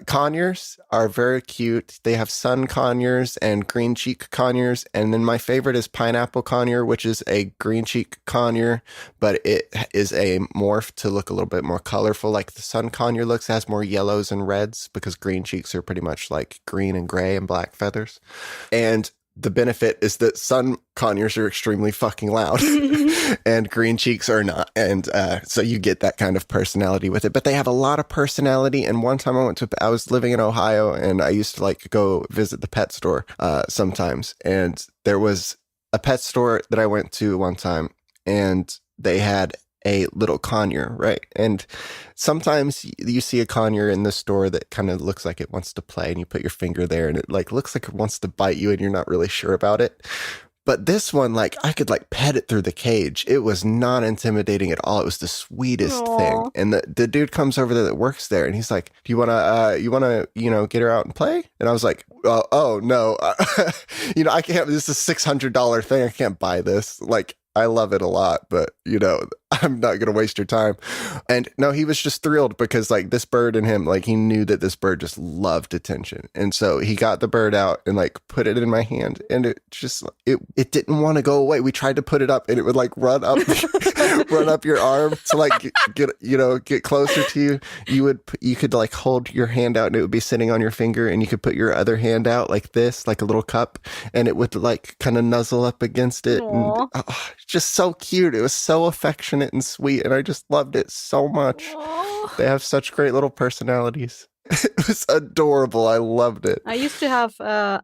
Conures are very cute. They have sun conures and green cheek conures. And then my favorite is pineapple conure, which is a green cheek conure, but it is a morph to look a little bit more colorful. Like the sun conure looks, it has more yellows and reds because green cheeks are pretty much like green and gray and black feathers. And the benefit is that sun conures are extremely fucking loud and green cheeks are not. And so you get that kind of personality with it. But they have a lot of personality. And one time I was living in Ohio and I used to like go visit the pet store sometimes. And there was a pet store that I went to one time and they had a little conure, right? And sometimes you see a conure in the store that kind of looks like it wants to play and you put your finger there and it like looks like it wants to bite you and you're not really sure about it. But this one, like I could like pet it through the cage. It was not intimidating at all. It was the sweetest thing. And the dude comes over there that works there and he's like, do you want to, get her out and play? And I was like, oh no, I can't, this is a $600 thing. I can't buy this. Like, I love it a lot, but I'm not going to waste your time. And no, he was just thrilled because like this bird and him, like he knew that this bird just loved attention. And so he got the bird out and like put it in my hand and it just, it didn't want to go away. We tried to put it up and it would like run up, run up your arm to like get closer to you. You could like hold your hand out and it would be sitting on your finger and you could put your other hand out like this, like a little cup, and it would like kind of nuzzle up against it. And, just so cute. It was so affectionate and sweet, and I just loved it so much. Aww. They have such great little personalities. It was adorable. I loved it. I used to have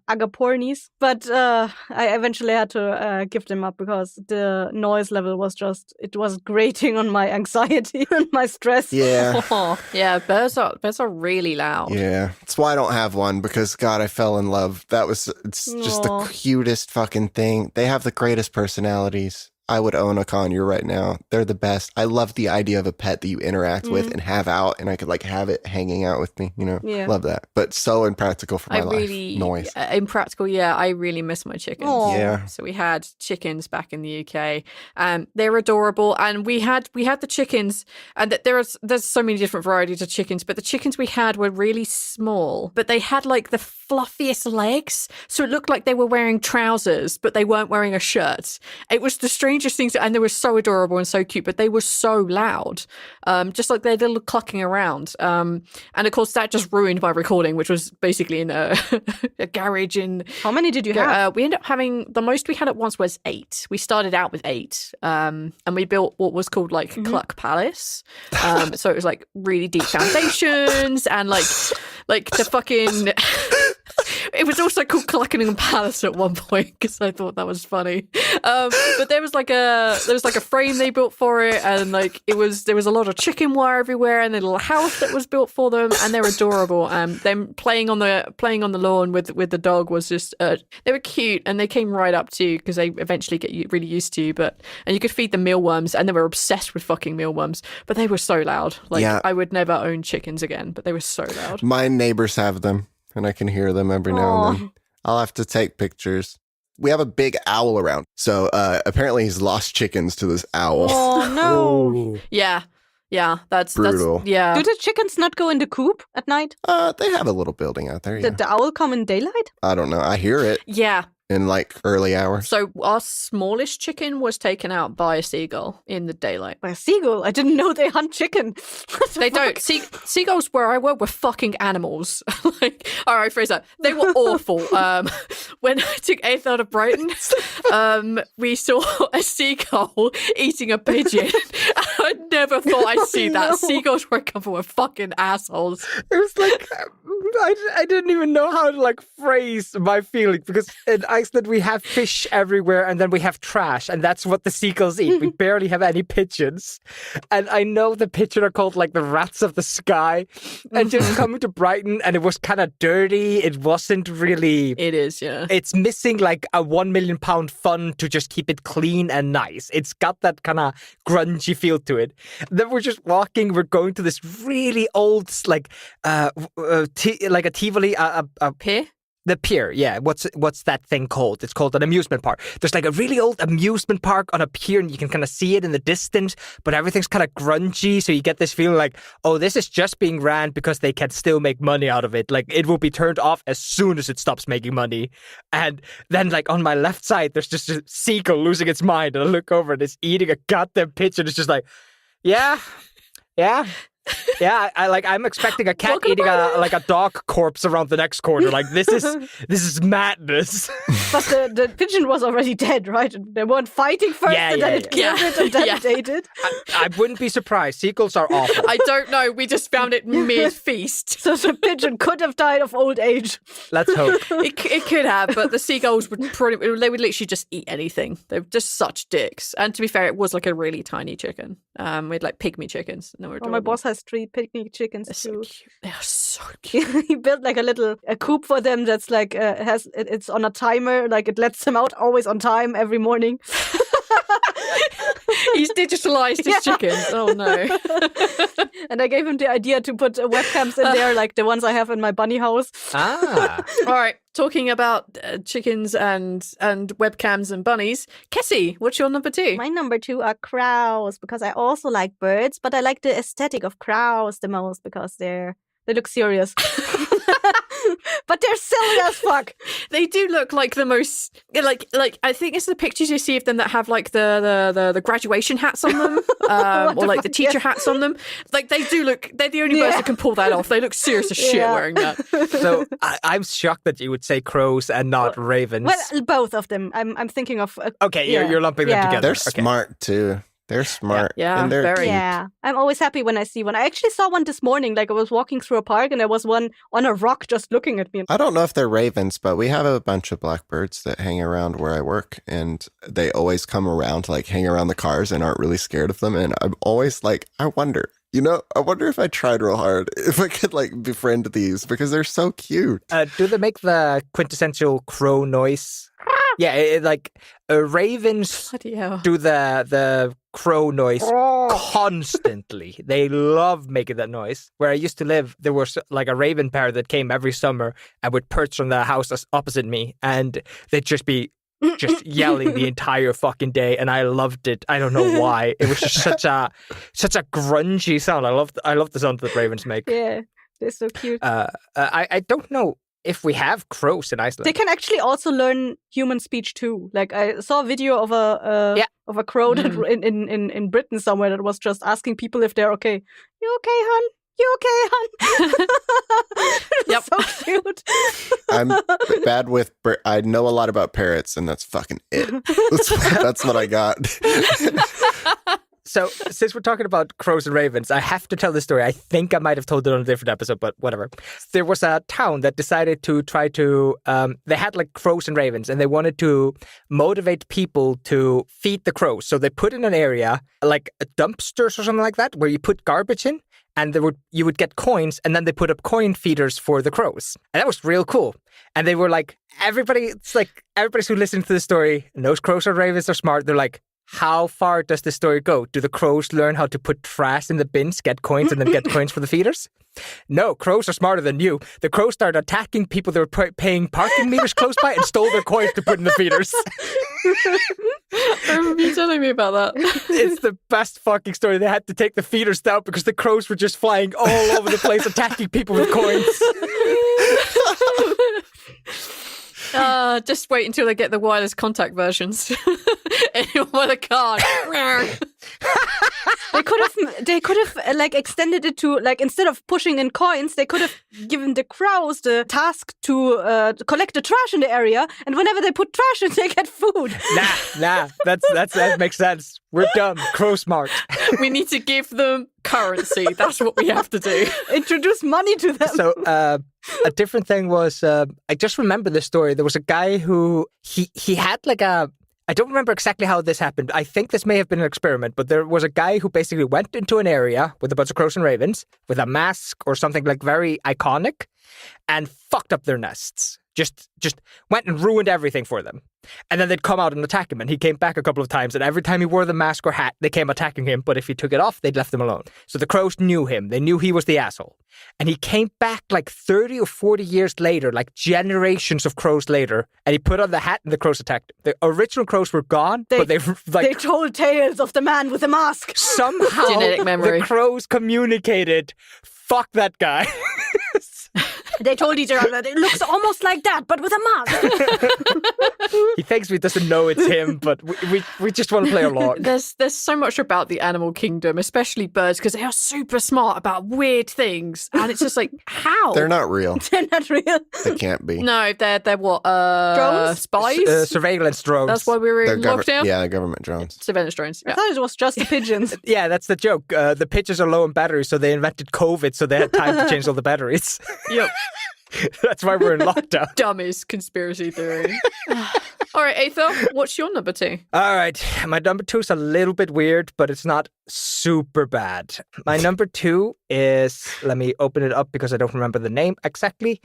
agapornis, but I eventually had to give them up because the noise level was it was grating on my anxiety and my stress. Yeah. Yeah, birds are really loud. Yeah. That's why I don't have one because, God, I fell in love. It's just the cutest fucking thing. They have the greatest personalities. I would own a conure right now. They're the best. I love the idea of a pet that you interact with and have out, and I could like have it hanging out with me, Yeah. Love that. But so impractical for my life. Noise. Impractical, yeah. I really miss my chickens. Aww. Yeah. So we had chickens back in the UK. They're adorable. And we had the chickens, and there's so many different varieties of chickens, but the chickens we had were really small, but they had like the fluffiest legs. So it looked like they were wearing trousers, but they weren't wearing a shirt. It was the strangest things, and they were so adorable and so cute, but they were so loud, just like they're little clucking around. And of course, that just ruined my recording, which was basically in a garage in. How many did you have? We ended up having, the most we had at once was 8. We started out with 8, and we built what was called like Cluck Palace. So it was like really deep foundations and like the fucking. It was also called Clucking Palace at one point because I thought that was funny. But there was like a frame they built for it, and like there was a lot of chicken wire everywhere, and a little house that was built for them, and they're adorable. Them playing on the lawn with the dog was just they were cute, and they came right up to you because they eventually get really used to you. And you could feed them mealworms, and they were obsessed with fucking mealworms. But they were so loud. I would never own chickens again, but they were so loud. My neighbors have them, and I can hear them every now and then. I'll have to take pictures. We have a big owl around. So apparently he's lost chickens to this owl. Oh, no. Yeah. Yeah, that's brutal. Yeah. Do the chickens not go in the coop at night? They have a little building out there, yeah. Did the owl come in daylight? I don't know. I hear it. Yeah. In like early hours. So our smallest chicken was taken out by a seagull in the daylight. By a seagull? I didn't know they hunt chicken. They don't. Seagulls where I work were fucking animals. All right, phrase that. They were awful. When I took 8th out of Brighton, we saw a seagull eating a pigeon. I never thought I'd see that. No. Seagulls where I come from were fucking assholes. It was like, I didn't even know how to like phrase my feeling because in Iceland we have fish everywhere and then we have trash and that's what the seagulls eat. We barely have any pigeons. And I know the pigeon are called like the rats of the sky. And just coming to Brighton and it was kind of dirty. It wasn't really... It is, yeah. It's missing like a £1 million fund to just keep it clean and nice. It's got that kind of grungy feel to it. Then we're just walking. We're going to this really old like a Tivoli, Pier? The pier, yeah. What's that thing called? It's called an amusement park. There's like a really old amusement park on a pier, and you can kind of see it in the distance, but everything's kind of grungy, so you get this feeling like, oh, this is just being ran because they can still make money out of it. Like, it will be turned off as soon as it stops making money. And then, like, on my left side, there's just a seagull losing its mind, and I look over and it's eating a goddamn pitch, and it's just like, yeah. Yeah, I'm expecting a cat eating a dog corpse around the next corner. Like, this is madness. But the pigeon was already dead, right? They weren't fighting first, and then it killed it and then it ate it. I wouldn't be surprised. Seagulls are awful. I don't know. We just found it mid-feast. So the pigeon could have died of old age. Let's hope. It could have, but the seagulls would they would literally just eat anything. They're just such dicks. And to be fair, it was like a really tiny chicken. We had like pigmy chickens. No, my boss has 3 picnic chickens They're too. so cute. They are so cute. He built like a coop for them that's like it's on a timer, like it lets them out always on time every morning. He's digitalized his chickens. Oh no. And I gave him the idea to put webcams in there, like the ones I have in my bunny house. Ah. All right. Talking about chickens and webcams and bunnies. Kessie, what's your number 2? My number 2 are crows, because I also like birds, but I like the aesthetic of crows the most because they look serious. But they're silly as fuck. They do look like the most like I think it's the pictures you see of them that have like the graduation hats on them, or like the teacher hats on them. Like they do look. They're the only birds that can pull that off. They look serious as shit wearing that. So I'm shocked that you would say crows and not ravens. Well, both of them. I'm thinking of. Okay, you're lumping them together. They're smart too. They're smart. Yeah, and they're very. Yeah, I'm always happy when I see one. I actually saw one this morning. Like I was walking through a park and there was one on a rock just looking at me. I don't know if they're ravens, but we have a bunch of blackbirds that hang around where I work, and they always come around, like hang around the cars and aren't really scared of them. And I'm always like, I wonder if I tried real hard, if I could like befriend these because they're so cute. Do they make the quintessential crow noise? Yeah, ravens do the crow noise constantly. They love making that noise. Where I used to live, there was like a raven pair that came every summer and would perch on the house opposite me, and they'd just be yelling the entire fucking day, and I loved it. I don't know why. It was just such a grungy sound. I love the sound that ravens make. Yeah, they're so cute. I don't know if we have crows in Iceland. They can actually also learn human speech too. Like I saw a video of a crow that in Britain somewhere that was just asking people if they're okay. You okay, hon? You okay, hon? Yep. So cute. I'm bad with I know a lot about parrots, and that's fucking it. That's what I got. So, since we're talking about crows and ravens, I have to tell this story. I think I might have told it on a different episode, but whatever. There was a town that decided to try to, they had like crows and ravens, and they wanted to motivate people to feed the crows. So they put in an area, like dumpsters or something like that, where you put garbage in, and you would get coins, and then they put up coin feeders for the crows. And that was real cool. And they were like, everybody who listened to the story knows crows or ravens are smart. They're like, how far does the story go? Do the crows learn how to put trash in the bins, get coins, and then get coins for the feeders? No, crows are smarter than you. The crows started attacking people that were paying parking meters close by and stole their coins to put in the feeders. I remember you telling me about that. It's the best fucking story. They had to take the feeders down because the crows were just flying all over the place attacking people with coins. Just wait until they get the wireless contact versions. Anyone with a card. They could have like extended it to like instead of pushing in coins, they could have given the crows the task to collect the trash in the area, and whenever they put trash in, they get food. Nah. That makes sense. We're dumb. Crow smart. We need to give them currency. That's what we have to do. Introduce money to them. So a different thing was, I just remember this story. There was a guy who he had like I don't remember exactly how this happened. I think this may have been an experiment, but there was a guy who basically went into an area with a bunch of crows and ravens with a mask or something like very iconic and fucked up their nests. Just went and ruined everything for them. And then they'd come out and attack him. And he came back a couple of times. And every time he wore the mask or hat, they came attacking him. But if he took it off, they'd left him alone. So the crows knew him. They knew he was the asshole. And he came back like 30 or 40 years later, like generations of crows later. And he put on the hat and the crows attacked him. The original crows were gone, but they they told tales of the man with the mask. Somehow Genetic memory. The crows communicated, fuck that guy. They told each other that it looks almost like that, but with a mask. He thinks we doesn't know it's him, but we just want to play along. There's so much about the animal kingdom, especially birds, because they are super smart about weird things, and it's just like, how? They're not real. They're not real. They can't be. No, they're what? Drones? Spies? Surveillance drones. That's why we were in lockdown? Yeah, they're government drones. Surveillance drones. I Yeah. thought it was just the pigeons. Yeah, that's the joke. The pigeons are low on batteries, so they invented COVID, so they had time to change all the batteries. Yep. That's why we're in lockdown. Dumbest conspiracy theory. All right, Aether, what's your number 2? All right, my number 2 is a little bit weird, but it's not super bad. My number 2 is, let me open it up because I don't remember the name exactly.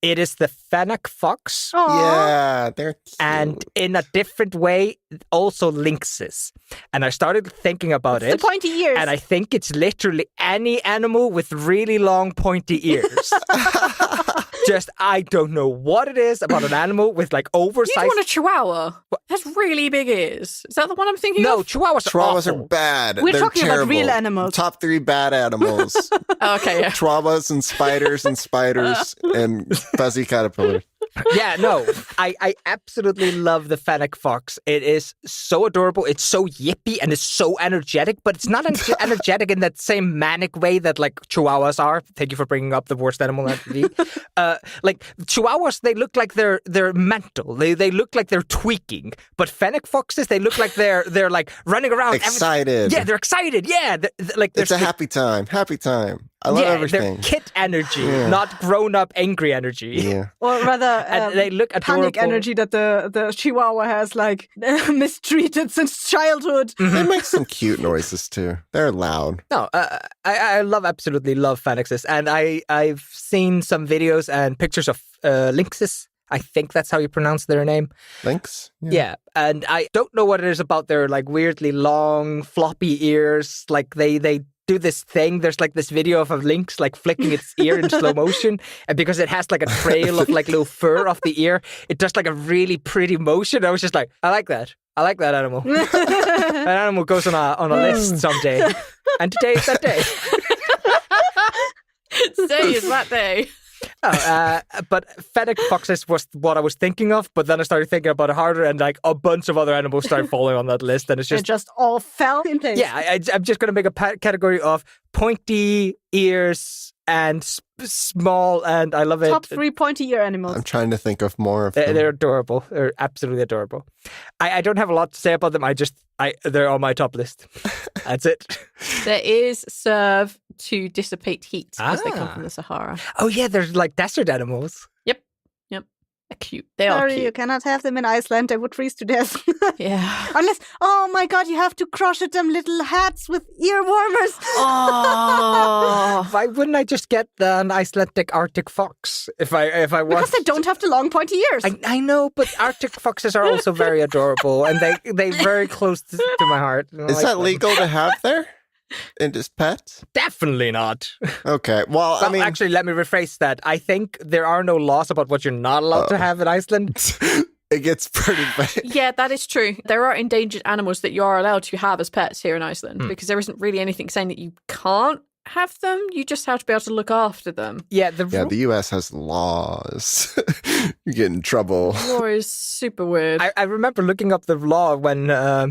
It is the fennec fox. Yeah, they're cute. And in a different way, also lynxes. And I started thinking about The it. pointy ears. And I think it's literally any animal with really long pointy ears. Just, I don't know what it is about an animal with like You oversized... want a chihuahua? That's really big ears. Is that the one I'm thinking No, of? chihuahuas are Chihuahuas awful. are bad. We're They're talking about terrible. real animals. Top 3 bad animals. Oh, okay, yeah. Chihuahuas and spiders and fuzzy caterpillars. Yeah, no, I absolutely love the fennec fox. It is so adorable. It's so yippy and it's so energetic, but it's not energetic in that same manic way that like chihuahuas are. Thank you for bringing up the worst animal on TV. Like chihuahuas, they look like they're mental. They look like they're tweaking. But fennec foxes, they look like they're like running around. Excited. Yeah, they're excited. Yeah, It's a happy time. Happy time. I love everything. They're kid energy, Yeah. not grown-up angry energy. Yeah. Or rather, And they look adorable. panic energy that the Chihuahua has like mistreated since childhood. They make some cute noises too. They're loud. No, I absolutely love fennexes, and I've seen some videos and pictures of lynxes. I think that's how you pronounce their name. Lynx? Yeah, and I don't know what it is about their like weirdly long, floppy ears. Like they do this thing. There's like this video of a lynx like flicking its ear in slow motion, and because it has like a trail of like little fur off the ear, it does like a really pretty motion. I was just like, I like that. I like that animal. That animal goes on a list someday, and today is that day. Today is that day. But fennec foxes was what I was thinking of, but then I started thinking about it harder, and like a bunch of other animals started falling on that list, and it's It just just all fell in place. yeah. I'm just gonna make a category of pointy ears and small, and I love it. Top 3 pointy ear animals. I'm trying to think of more of them. They're adorable. They're absolutely adorable. I don't have a lot to say about them. They're on my top list. That's it. There is serve to dissipate heat because they come from the Sahara. Oh yeah, there's like desert animals. Yep. They're cute. They are Sorry, you cute. cannot have them in Iceland. They would freeze to death. Yeah. Unless, oh my god, you have to crochet them little hats with ear warmers. Oh. Why wouldn't I just get an Icelandic Arctic fox if I want? Because they don't have the long pointy ears. I know, but Arctic foxes are also very adorable, and they very close to my heart. I Is like that them. legal to have there? And just pets? Definitely not. Okay. Well, I mean, actually, let me rephrase that. I think there are no laws about what you're not allowed to have in Iceland. it gets pretty bad. Yeah, that is true. There are endangered animals that you are allowed to have as pets here in Iceland because there isn't really anything saying that you can't have them. You just have to be able to look after them. Yeah, the U.S. has laws. You get in trouble. Law is super weird. I remember looking up the law when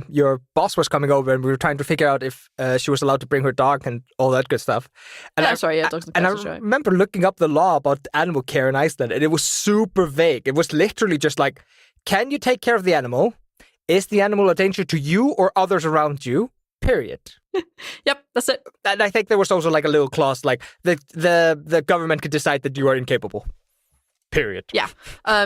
your boss was coming over and we were trying to figure out if she was allowed to bring her dog and all that good stuff. And Dogs and And I cats are right. remember looking up the law about animal care in Iceland, and it was super vague. It was literally just like, can you take care of the animal? Is the animal a danger to you or others around you? Period. Yep, that's it. And I think there was also like a little clause like the government could decide that you are incapable. Period. Yeah.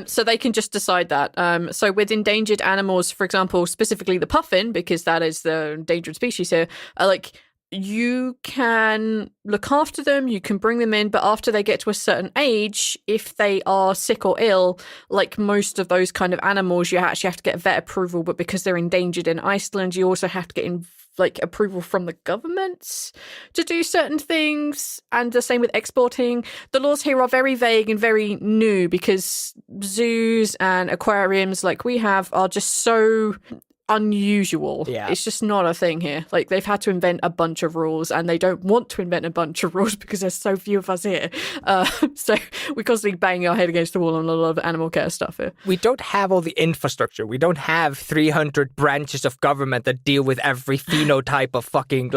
So they can just decide that. So with endangered animals, for example, specifically the puffin, because that is the endangered species here, like you can look after them, you can bring them in, but after they get to a certain age, if they are sick or ill, like most of those kind of animals, you actually have to get vet approval, but because they're endangered in Iceland, you also have to get approval from the government to do certain things, and the same with exporting. The laws here are very vague and very new because zoos and aquariums like we have are just so unusual. Yeah. It's just not a thing here. Like, they've had to invent a bunch of rules, and they don't want to invent a bunch of rules because there's so few of us here. So we're constantly banging our head against the wall on a lot of animal care stuff here. We don't have all the infrastructure. We don't have 300 branches of government that deal with every phenotype of fucking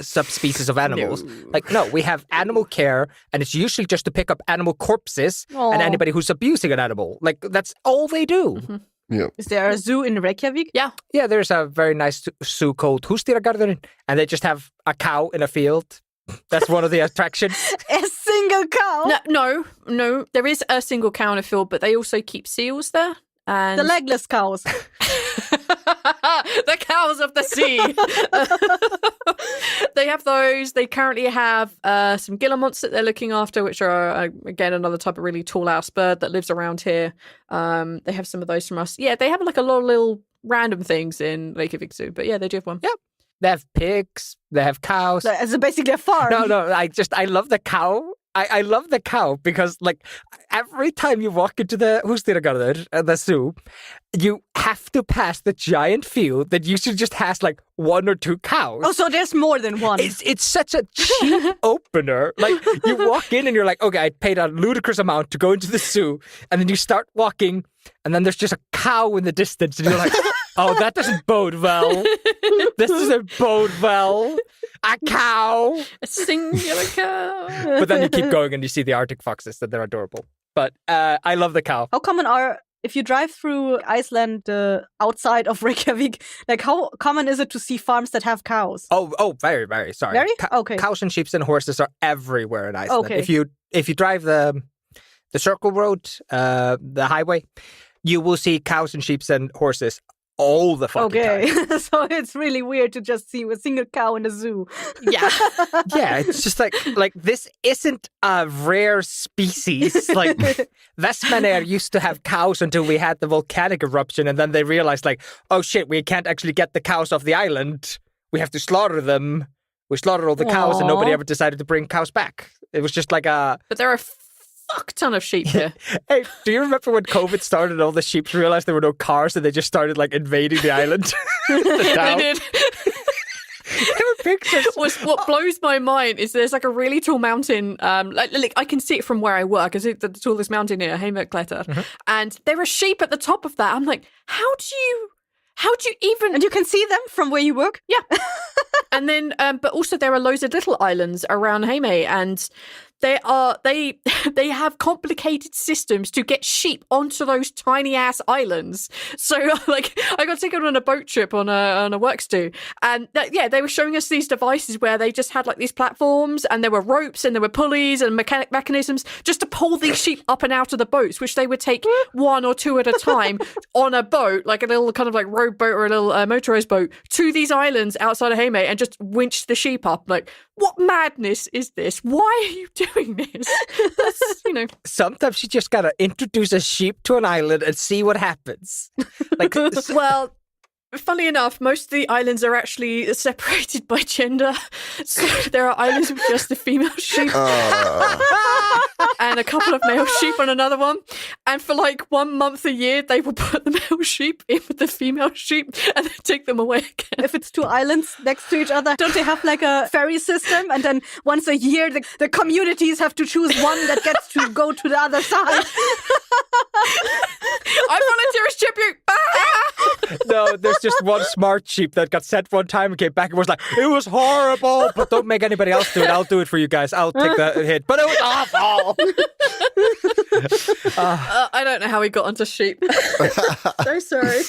subspecies of animals. No, we have animal care, and it's usually just to pick up animal corpses and anybody who's abusing an animal. Like, that's all they do. Mm-hmm. Yeah. Is there a zoo in Reykjavik? Yeah. Yeah, there's a very nice zoo called Húsdýragarðurinn, and they just have a cow in a field. That's one of the attractions. A single cow? No. There is a single cow in a field, but they also keep seals there. And The legless cows. the cows of the sea. They have those. They currently have some guillemots that they're looking after, which are, again, another type of really tall house bird that lives around here. They have some of those from us. Yeah, they have a lot of little random things in Reykjavik Zoo, but yeah, they do have one. Yeah. They have pigs. They have cows. It's basically a farm. No. I love the cow. I love the cow because, every time you walk into the Húsdýragarður, the zoo, you have to pass the giant field that usually just has, one or two cows. Oh, so there's more than one. It's such a cheap opener. You walk in and you're like, okay, I paid a ludicrous amount to go into the zoo, and then you start walking, and then there's just a cow in the distance, and you're like, oh, that doesn't bode well. This doesn't bode well. A cow. A singular cow. But then you keep going and you see the Arctic foxes, and they're adorable. But I love the cow. How common if you drive through Iceland outside of Reykjavik, how common is it to see farms that have cows? Oh, very, very. Sorry. Very? Okay. Cows and sheep and horses are everywhere in Iceland. Okay. If you drive the circle road, the highway, you will see cows and sheep and horses all the fucking time. So it's really weird to just see a single cow in a zoo. Yeah. Yeah, it's just like this isn't a rare species. Vestmannaeyjar used to have cows until we had the volcanic eruption, and then they realized, oh shit, we can't actually get the cows off the island. We have to slaughter them. We slaughtered all the cows, and nobody ever decided to bring cows back. It was just like a... But there are fuck ton of sheep here. Hey, do you remember when COVID started and all the sheep realized there were no cars and they just started invading the island? They did. There were pictures. What blows my mind is there's a really tall mountain. I can see it from where I work. I see the tallest mountain here, Heimakletter, and there are sheep at the top of that. I'm like, how do you even? And you can see them from where you work? Yeah. And then, but also there are loads of little islands around Heimei, and they have complicated systems to get sheep onto those tiny ass islands. So I got taken on a boat trip on a works do, and they were showing us these devices where they just had these platforms, and there were ropes and there were pulleys and mechanisms just to pull these sheep up and out of the boats, which they would take one or two at a time on a boat, like a little kind of rowboat or a little motorized boat, to these islands outside of Heimei, and just winch the sheep up. What madness is this? Why are you doing this? That's, Sometimes you just gotta introduce a sheep to an island and see what happens. Well, funnily enough, most of the islands are actually separated by gender. So there are islands with just the female sheep and a couple of male sheep on another one. And for 1 month a year, they will put the male sheep in with the female sheep and then take them away again. If it's two islands next to each other, don't they have a ferry system? And then once a year, the communities have to choose one that gets to go to the other side. I volunteer as tribute. No, there's just one smart sheep that got sent one time and came back and was like, it was horrible, but don't make anybody else do it. I'll do it for you guys. I'll take the hit. But it was awful. I don't know how we got onto sheep. So sorry.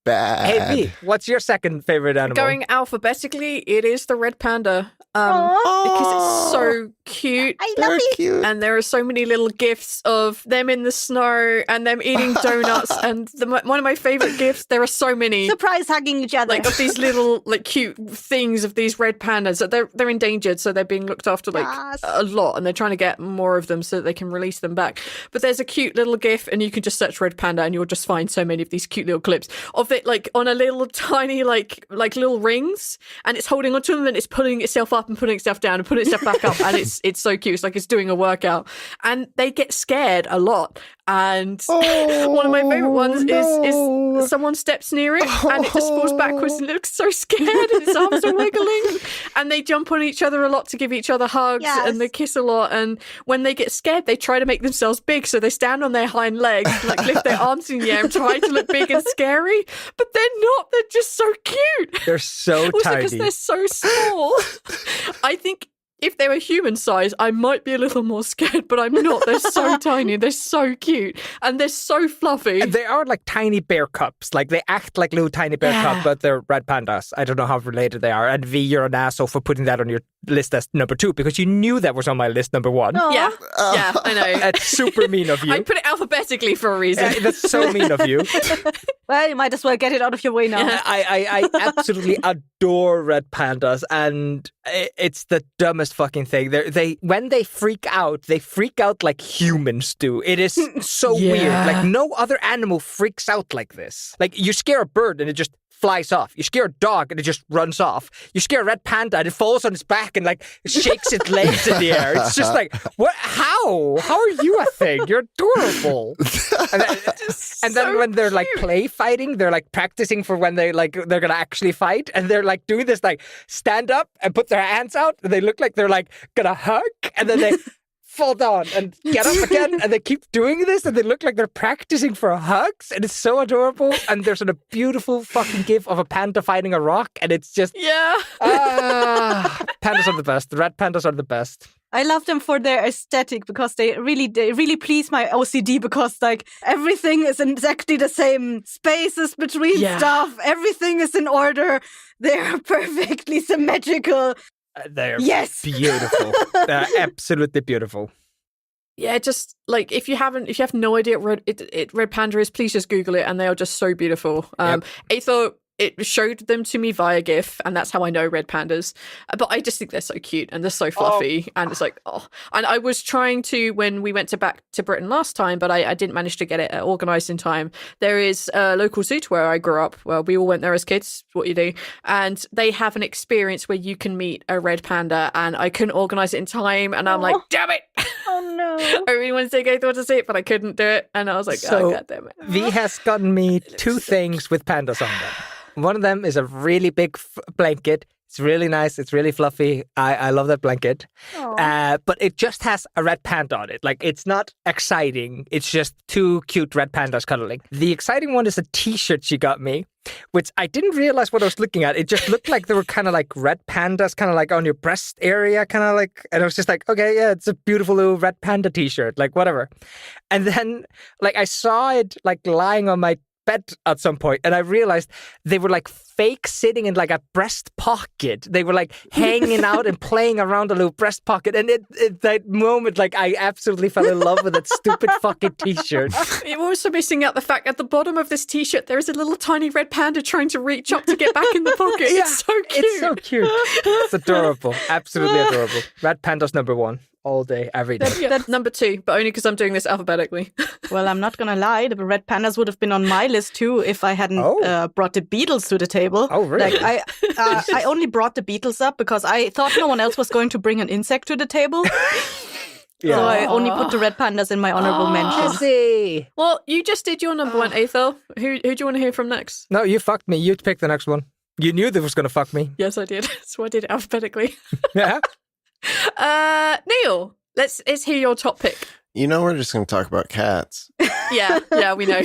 bad. Hey, V, what's your second favorite animal? Going alphabetically, it is the red panda. Because it's so cute. I love it. Cute. And there are so many little gifs of them in the snow and them eating donuts. And one of my favorite gifs, there are so many. Surprise hugging each other. Like of these little like cute things of these red pandas. They're endangered, so they're being looked after like a lot, and they're trying to get more of them so that they can release them back. But there's a cute little gif, and you can just search red panda, and you'll just find so many of these cute little clips of it, like on a little tiny like little rings, and it's holding onto them, and it's pulling itself up and putting itself down and putting itself back up, and it's so cute. It's like it's doing a workout, and they get scared a lot. And one of my favorite ones is someone steps near it and it just falls backwards and looks so scared and its arms are wiggling, and they jump on each other a lot to give each other hugs and they kiss a lot. And when they get scared, they try to make themselves big, so they stand on their hind legs, like lift their arms in the air and try to look big and scary, but they're not. They're just so cute. They're so tiny because they're so small. I think if they were human size, I might be a little more scared, but I'm not. They're so tiny. They're so cute. And they're so fluffy. And they are like tiny bear cubs. Like they act like little tiny bear cubs, but they're red pandas. I don't know how related they are. And V, you're an asshole for putting that on your list as number 2 because you knew that was on my list number 1. Yeah, I know. That's super mean of you. I put it alphabetically for a reason. That's so mean of you. Well, you might as well get it out of your way now. I absolutely adore red pandas, and it's the dumbest fucking thing. When they freak out like humans do. It is so weird. Like no other animal freaks out like this. Like you scare a bird and it just flies off. You scare a dog and it just runs off. You scare a red panda and it falls on its back and like shakes its legs in the air. It's just like, what? How? How are you a thing? You're adorable. And then when they're like play fighting, they're like practicing for when they're gonna actually fight, and they're like doing this like stand up and put their hands out, and they look like they're like gonna hug, and then they fall down and get up again, and they keep doing this, and they look like they're practicing for hugs, and it's so adorable. And there's a beautiful fucking gif of a panda fighting a rock, and it's just pandas are the best. The red pandas are the best. I love them for their aesthetic because they really please my OCD, because like everything is in exactly the same spaces between stuff. Everything is in order. They're perfectly symmetrical. They're beautiful. They're absolutely beautiful. Yeah, just like if you have no idea what red panda is, please just Google it, and they are just so beautiful. Aether, it showed them to me via GIF, and that's how I know red pandas. But I just think they're so cute and they're so fluffy, and it's like, And I was trying to, when we went back to Britain last time, but I didn't manage to get it organised in time. There is a local zoo to where I grew up. Well, we all went there as kids, what you do. And they have an experience where you can meet a red panda, and I couldn't organise it in time, and I'm like, damn it! Oh no. I really wanted to take Aether to see it, but I couldn't do it. And I was like, God damn it. V has gotten me 2 things with pandas on them. One of them is a really big blanket. It's really nice. It's really fluffy. I love that blanket. But it just has a red panda on it. Like, it's not exciting. It's just 2 cute red pandas cuddling. The exciting one is a t-shirt she got me, which I didn't realize what I was looking at. It just looked like there were kind of like red pandas, kind of like on your breast area, kind of like, and I was just like, okay, yeah, it's a beautiful little red panda t-shirt, like whatever. And then like I saw it like lying on my bed at some point, and I realized they were like fake sitting in like a breast pocket. They were like hanging out and playing around a little breast pocket, and at that moment, like I absolutely fell in love with that stupid fucking t-shirt. You're also missing out the fact at the bottom of this t-shirt there is a little tiny red panda trying to reach up to get back in the pocket. It's so cute. It's so cute. It's adorable. Absolutely adorable. Red panda's number 1. All day, every day. That's number 2, but only because I'm doing this alphabetically. Well, I'm not gonna lie. The red pandas would have been on my list too if I hadn't brought the beetles to the table. Oh, really? Like I only brought the beetles up because I thought no one else was going to bring an insect to the table. Yeah. So I only put the red pandas in my honorable mention. Well, you just did your number 1, Aether. Who do you want to hear from next? No, you fucked me. You picked the next one. You knew that was going to fuck me. Yes, I did. So I did it alphabetically. Yeah. Neil, let's hear your top pick. You know, we're just going to talk about cats. Yeah, we know.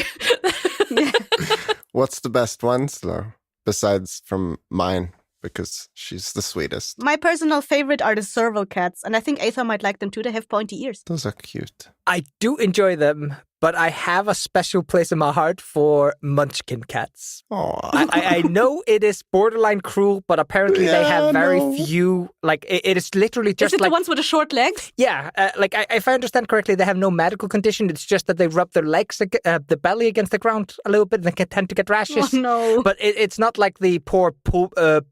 What's the best ones, though, besides from mine? Because she's the sweetest. My personal favorite are the serval cats, and I think Aether might like them too. They have pointy ears. Those are cute. I do enjoy them, but I have a special place in my heart for munchkin cats. Aw. I know it is borderline cruel, but apparently they have very few, like, it is literally just Is it like... the ones with the short legs? Yeah, like, if I understand correctly, they have no medical condition. It's just that they rub their legs, the belly against the ground a little bit, and they can tend to get rashes. Oh, no. But it's not like the poor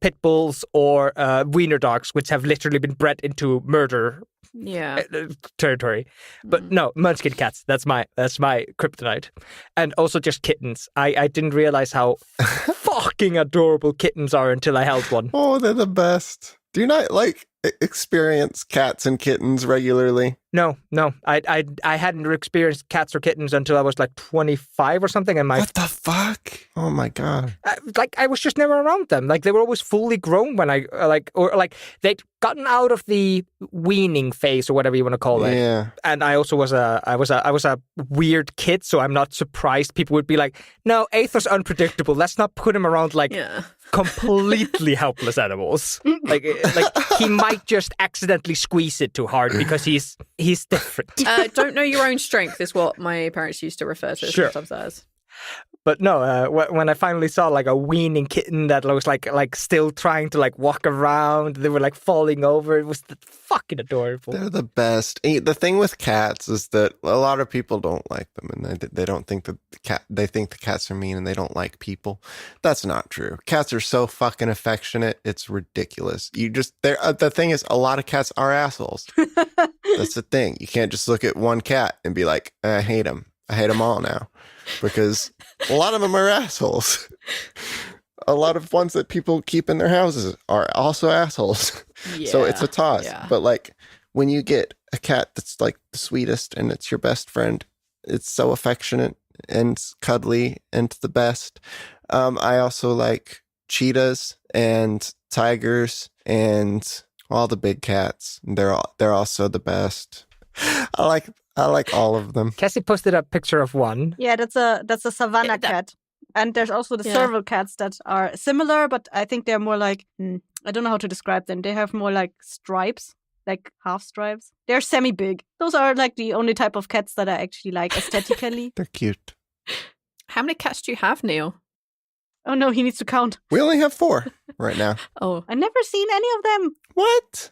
pit bulls or wiener dogs, which have literally been bred into murder territory. But no, munchkin cats. That's my kryptonite. And also just kittens. I didn't realize how fucking adorable kittens are until I held one. Oh, they're the best. Do you not experience cats and kittens regularly? No. I hadn't experienced cats or kittens until I was like 25 or something. And What the fuck? Oh my God. I was just never around them. Like, they were always fully grown when I they'd gotten out of the weaning phase or whatever you want to call it. Yeah. And I also was a weird kid, so I'm not surprised people would be like, no, Aether's unpredictable. Let's not put him around completely helpless animals. Like he might just accidentally squeeze it too hard because he's different. Don't know your own strength is what my parents used to refer to it sometimes as. But no, when I finally saw like a weaning kitten that was like still trying to like walk around, they were like falling over. It was fucking adorable. They're the best. The thing with cats is that a lot of people don't like them, and they don't think that they think the cats are mean and they don't like people. That's not true. Cats are so fucking affectionate. It's ridiculous. The thing is, a lot of cats are assholes. That's the thing. You can't just look at one cat and be like, I hate him. I hate them all now. Because a lot of them are assholes. A lot of ones that people keep in their houses are also assholes. Yeah, so it's a toss. yeah. But like when you get a cat that's like the sweetest and it's your best friend, it's so affectionate and cuddly and the best. I also like cheetahs and tigers and all the big cats. They're also the best. I like all of them. Cassie posted a picture of one. Yeah, that's a savanna cat. And there's also the serval cats that are similar, but I think they're more like, I don't know how to describe them. They have more like stripes, like half stripes. They're semi-big. Those are like the only type of cats that I actually like aesthetically. They're cute. How many cats do you have, Neil? Oh no, he needs to count. We only have 4 right now. Oh, I've never seen any of them. What?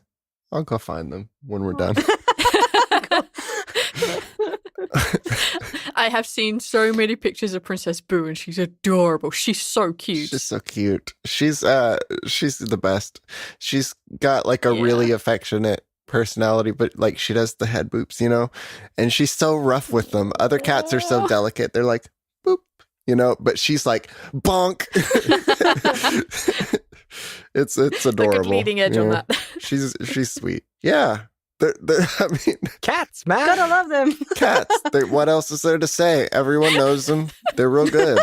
I'll go find them when we're done. I have seen so many pictures of Princess Boo, and she's adorable. She's so cute. She's so cute. She's the best. She's got like a really affectionate personality, but like she does the head boops, and she's so rough with them. Other cats are so delicate. They're like boop, but she's like bonk. It's adorable. Like a leading edge on that. She's sweet. Yeah. I mean, Cats, man. Gotta love them. Cats. What else is there to say? Everyone knows them. They're real good.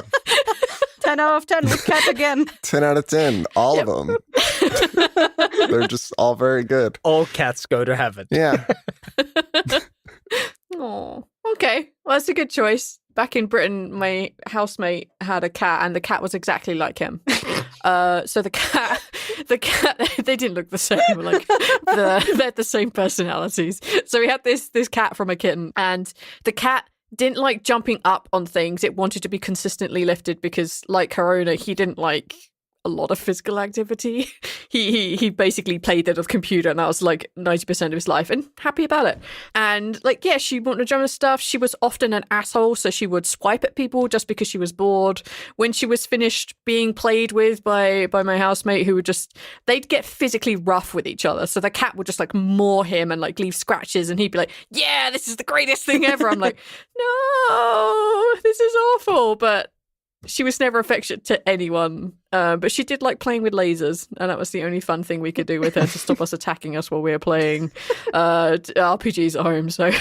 10 out of 10 with cat again. 10 out of 10. All of them. They're just all very good. All cats go to heaven. Yeah. Oh, okay. Well, that's a good choice. Back in Britain, my housemate had a cat, and the cat was exactly like him. So the cat, they didn't look the same. Like they had the same personalities. So we had this cat from a kitten, and the cat didn't like jumping up on things. It wanted to be consistently lifted because, like her owner, he didn't like a lot of physical activity. He basically played it on the computer, and that was like 90% of his life, and happy about it. And like, yeah, she wanted to jump and stuff. She was often an asshole, so she would swipe at people just because she was bored. When she was finished being played with by my housemate, who would they'd get physically rough with each other. So the cat would just like maw him and like leave scratches, and he'd be like, yeah, this is the greatest thing ever. I'm like, no, this is awful. But she was never affectionate to anyone, but she did like playing with lasers, and that was the only fun thing we could do with her to stop us attacking us while we were playing RPGs at home. So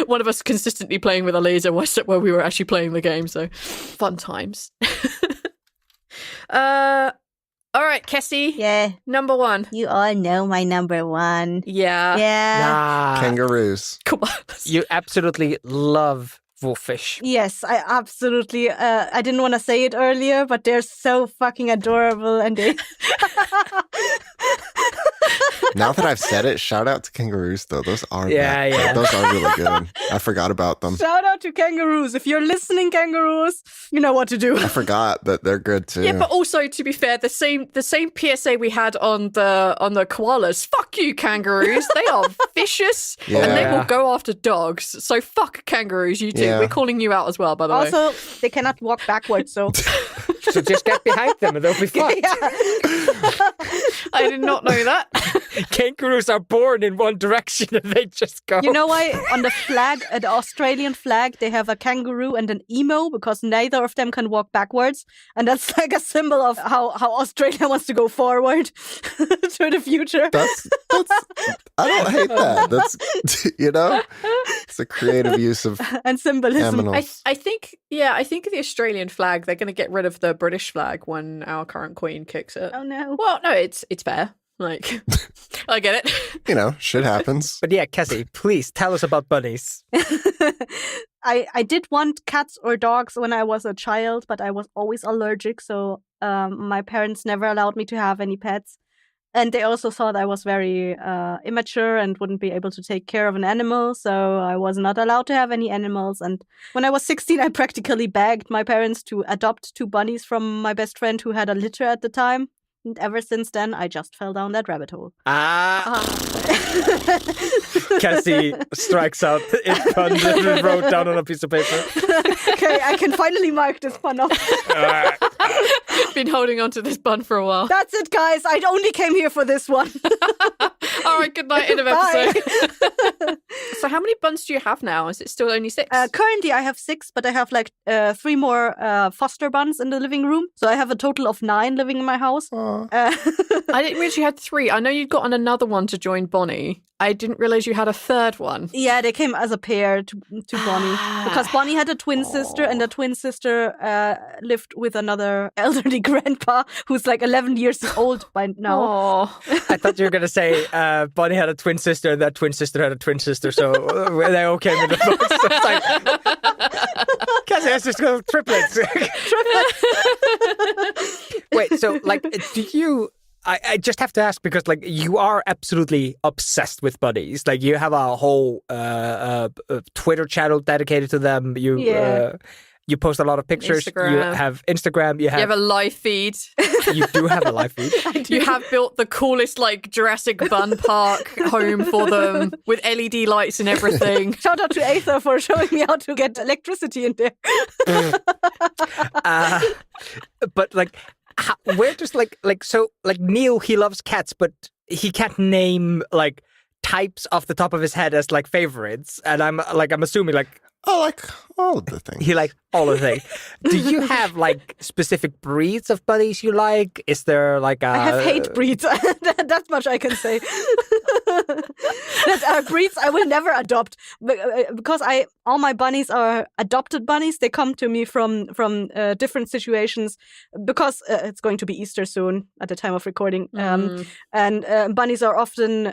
one of us consistently playing with a laser while we were actually playing the game. So fun times. All right, Kessie. Yeah. Number 1. You all know my number 1. Yeah. Yeah. Nah. Kangaroos. Koalas. You absolutely love wolfish. Yes, I absolutely. I didn't want to say it earlier, but they're so fucking adorable, and they. Now that I've said it, shout out to kangaroos, though. Those are Yeah. Those are really good. I forgot about them. Shout out to kangaroos. If you're listening, kangaroos, you know what to do. I forgot that they're good too. Yeah, but also to be fair, the same PSA we had on the koalas. Fuck you, kangaroos. They are vicious and they will go after dogs. So fuck kangaroos, you two. Yeah. We're calling you out as well, by the way. Also, they cannot walk backwards, so So just get behind them and they'll be fine. I did not know that. Kangaroos are born in one direction and they just go. You know why on the flag, the Australian flag, they have a kangaroo and an emo because neither of them can walk backwards, and that's like a symbol of how Australia wants to go forward to the future. That's I don't hate that. That's it's a creative use of And symbolism. aminals. I think the Australian flag, they're going to get rid of the British flag when our current queen kicks it. Oh no. Well, no, it's fair. Like, I get it. Shit happens. But yeah, Cassie, please tell us about bunnies. I did want cats or dogs when I was a child, but I was always allergic, so my parents never allowed me to have any pets. And they also thought I was very immature and wouldn't be able to take care of an animal, so I was not allowed to have any animals. And when I was 16, I practically begged my parents to adopt 2 bunnies from my best friend who had a litter at the time. And ever since then, I just fell down that rabbit hole. Cassie strikes out in pun that wrote down on a piece of paper. Okay, I can finally mark this pun off. Been holding on to this bun for a while. That's it, guys. I only came here for this one. All right, good night, end of Bye. episode. So how many buns do you have now? Is it still only 6? Currently, I have 6, but I have 3 more foster buns in the living room. So I have a total of 9 living in my house. I didn't realize you had 3. I know you'd gotten another one to join Bonnie. I didn't realize you had a third one. Yeah, they came as a pair to Bonnie. Because Bonnie had a twin sister, and the twin sister lived with another elderly grandpa who's like 11 years old by now. Oh, I thought you were going to say Bonnie had a twin sister and that twin sister had a twin sister, so they all came in the box. So it's like, Cassie has just got triplets. Wait, so do you... I just have to ask because, you are absolutely obsessed with bunnies. Like, you have a whole Twitter channel dedicated to them. You post a lot of pictures. Instagram. You have Instagram. You have a live feed. You do have a live feed. You have built the coolest, Jurassic Bun Park home for them with LED lights and everything. Shout out to Aether for showing me how to get electricity in there. But where does Neil, he loves cats, but he can't name types off the top of his head as favorites, and I'm assuming I like all of the things. he likes all of the things. Do you have specific breeds of bunnies you like? Is there I have hate breeds. That much I can say. That are breeds I will never adopt because all my bunnies are adopted bunnies. They come to me from different situations because it's going to be Easter soon at the time of recording. And bunnies are often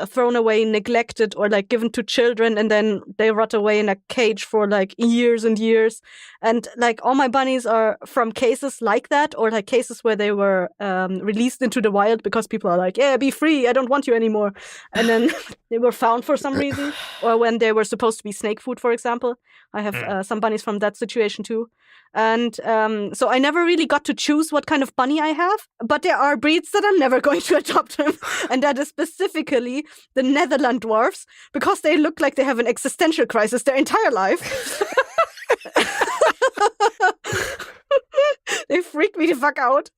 thrown away, neglected, or given to children, and then they rot away in a cage for years and years. And all my bunnies are from cases like that, or cases where they were released into the wild because people are like, yeah, be free, I don't want you anymore. And then they were found for some reason, or when they were supposed to be snake food, for example. I have some bunnies from that situation too. And so I never really got to choose what kind of bunny I have, but there are breeds that I'm never going to adopt them. And that is specifically the Netherland dwarfs, because they look like they have an existential crisis their entire life. They freak me the fuck out.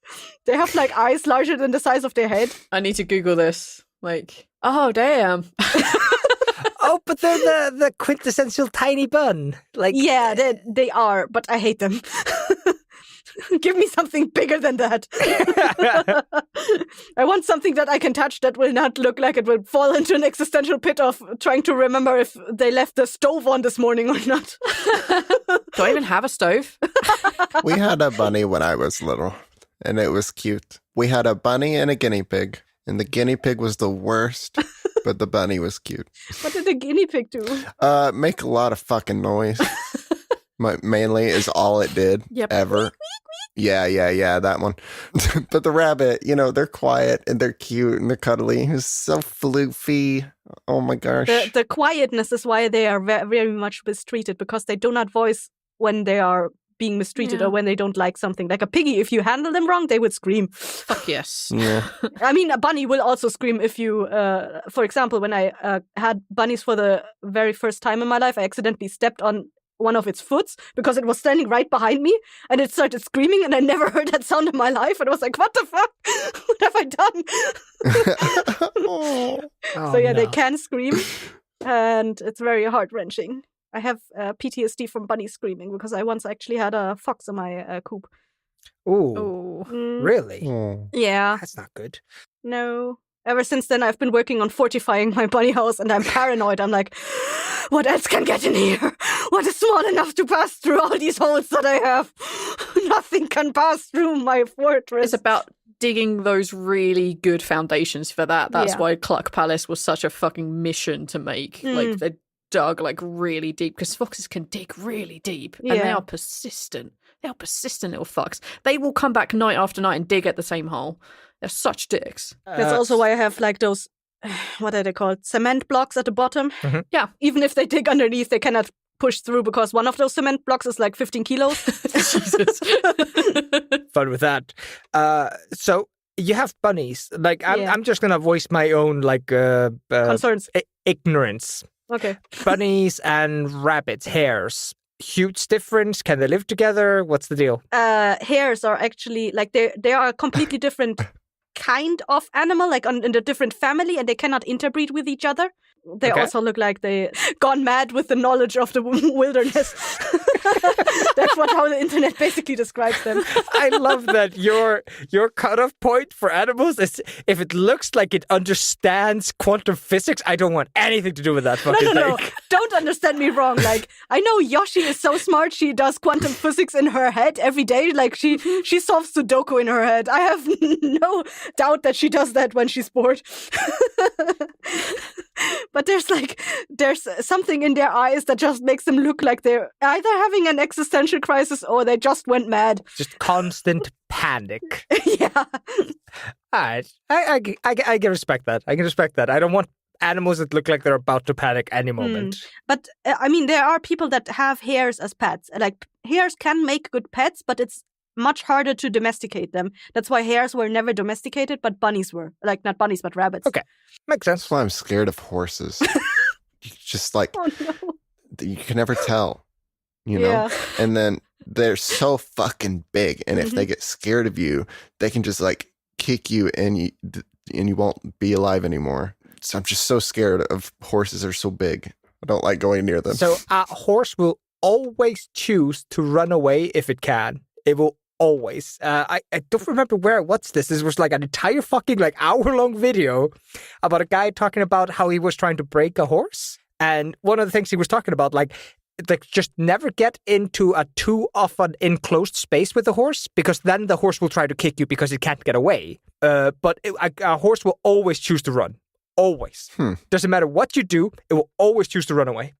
They have eyes larger than the size of their head. I need to Google this. Oh, damn. Oh, but they're the quintessential tiny bun. Yeah, they are, but I hate them. Give me something bigger than that. I want something that I can touch that will not look like it will fall into an existential pit of trying to remember if they left the stove on this morning or not. Do I even have a stove? We had a bunny when I was little, and it was cute. We had a bunny and a guinea pig, and the guinea pig was the worst, but the bunny was cute. What did the guinea pig do? Make a lot of fucking noise. Mainly is all it did Yep. ever. Yeah, that one. But the rabbit, they're quiet and they're cute and they're cuddly. It's so floofy. Oh my gosh. The quietness is why they are very much mistreated, because they do not voice when they are being mistreated or when they don't like something. Like a piggy, if you handle them wrong, they would scream. Fuck yes. Yeah. I mean, a bunny will also scream if you, for example, when I had bunnies for the very first time in my life, I accidentally stepped on one of its foots because it was standing right behind me and it started screaming, and I never heard that sound in my life, and I was like, what the fuck? What have I done? So yeah, they can scream, and it's very heart-wrenching. I have PTSD from bunnies screaming because I once actually had a fox in my coop. Ooh. Really? Yeah. That's not good. No. Ever since then, I've been working on fortifying my bunny house, and I'm paranoid. I'm like, what else can get in here? What is small enough to pass through all these holes that I have? Nothing can pass through my fortress. It's about digging those really good foundations for that. That's why Cluck Palace was such a fucking mission to make. Like, they dug like really deep, because foxes can dig really deep, and they are persistent. They are persistent little fucks. They will come back night after night and dig at the same hole. They're such dicks. That's also why I have like those, what are they called? Cement blocks at the bottom. Mm-hmm. Yeah. Even if they dig underneath, they cannot push through because one of those cement blocks is like 15 kilos. Jesus. Fun with that. So you have bunnies. Like, I'm just gonna voice my own like Concerns. Ignorance. Okay. Bunnies and rabbits, hares. Huge difference. Can they live together? What's the deal? Hares are actually like they are a completely different kind of animal, like in a different family, and they cannot interbreed with each other. They also look like they gone mad with the knowledge of the wilderness. That's how the internet basically describes them. I love that your cutoff point for animals is if it looks like it understands quantum physics. I don't want anything to do with that fucking thing. No. Don't understand me wrong. Like, I know Yoshi is so smart. She does quantum physics in her head every day. Like, she solves Sudoku in her head. I have no doubt that she does that when she's bored. But there's something in their eyes that just makes them look like they're either having an existential crisis or they just went mad. Just constant panic. Yeah. All right. I can respect that. I can respect that. I don't want animals that look like they're about to panic any moment. But, I mean, there are people that have hares as pets. Like, hares can make good pets, but it's much harder to domesticate them. That's why hares were never domesticated, but bunnies were. Like, not bunnies, but rabbits. Okay. Makes sense. That's why I'm scared of horses. Just like, Oh, no. you can never tell, know? And then they're so fucking big. And if they get scared of you, they can just like kick you and you won't be alive anymore. So I'm just so scared of horses. They're so big. I don't like going near them. So a horse will always choose to run away if it can. It will always. I don't remember where it was this. This was like an entire fucking like hour-long video about a guy talking about how he was trying to break a horse. And one of the things he was talking about, like just never get into a too often enclosed space with the horse, because then the horse will try to kick you because it can't get away. But a horse will always choose to run. Always. Doesn't matter what you do, it will always choose to run away.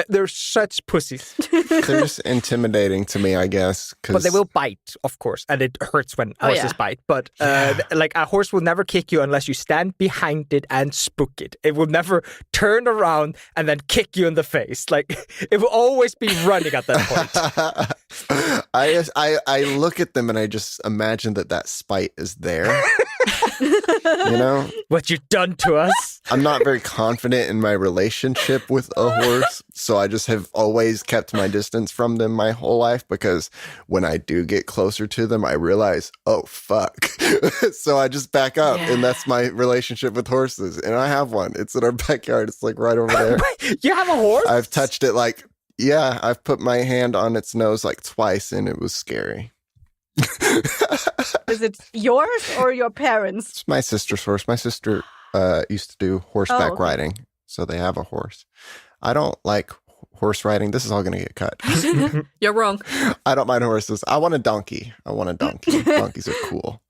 They're such pussies. They're just intimidating to me, I guess. But they will bite, of course, and it hurts when horses bite. But like a horse will never kick you unless you stand behind it and spook it. It will never turn around and then kick you in the face. Like, it will always be running at that point. I look at them and I just imagine that spite is there. What you've done to us. I'm not very confident in my relationship with a horse, so I just have always kept my distance from them my whole life, because when I do get closer to them, I realize, oh, fuck. So I just back up, and that's my relationship with horses. And I have one. It's in our backyard. It's like right over there. You have a horse? I've touched it I've put my hand on its nose like twice, and it was scary. Is it yours or your parents? It's my sister's horse. My sister used to do horseback riding, so they have a horse. I don't like horse riding. This is all going to get cut. You're wrong. I don't mind horses. I want a donkey. Donkeys are cool.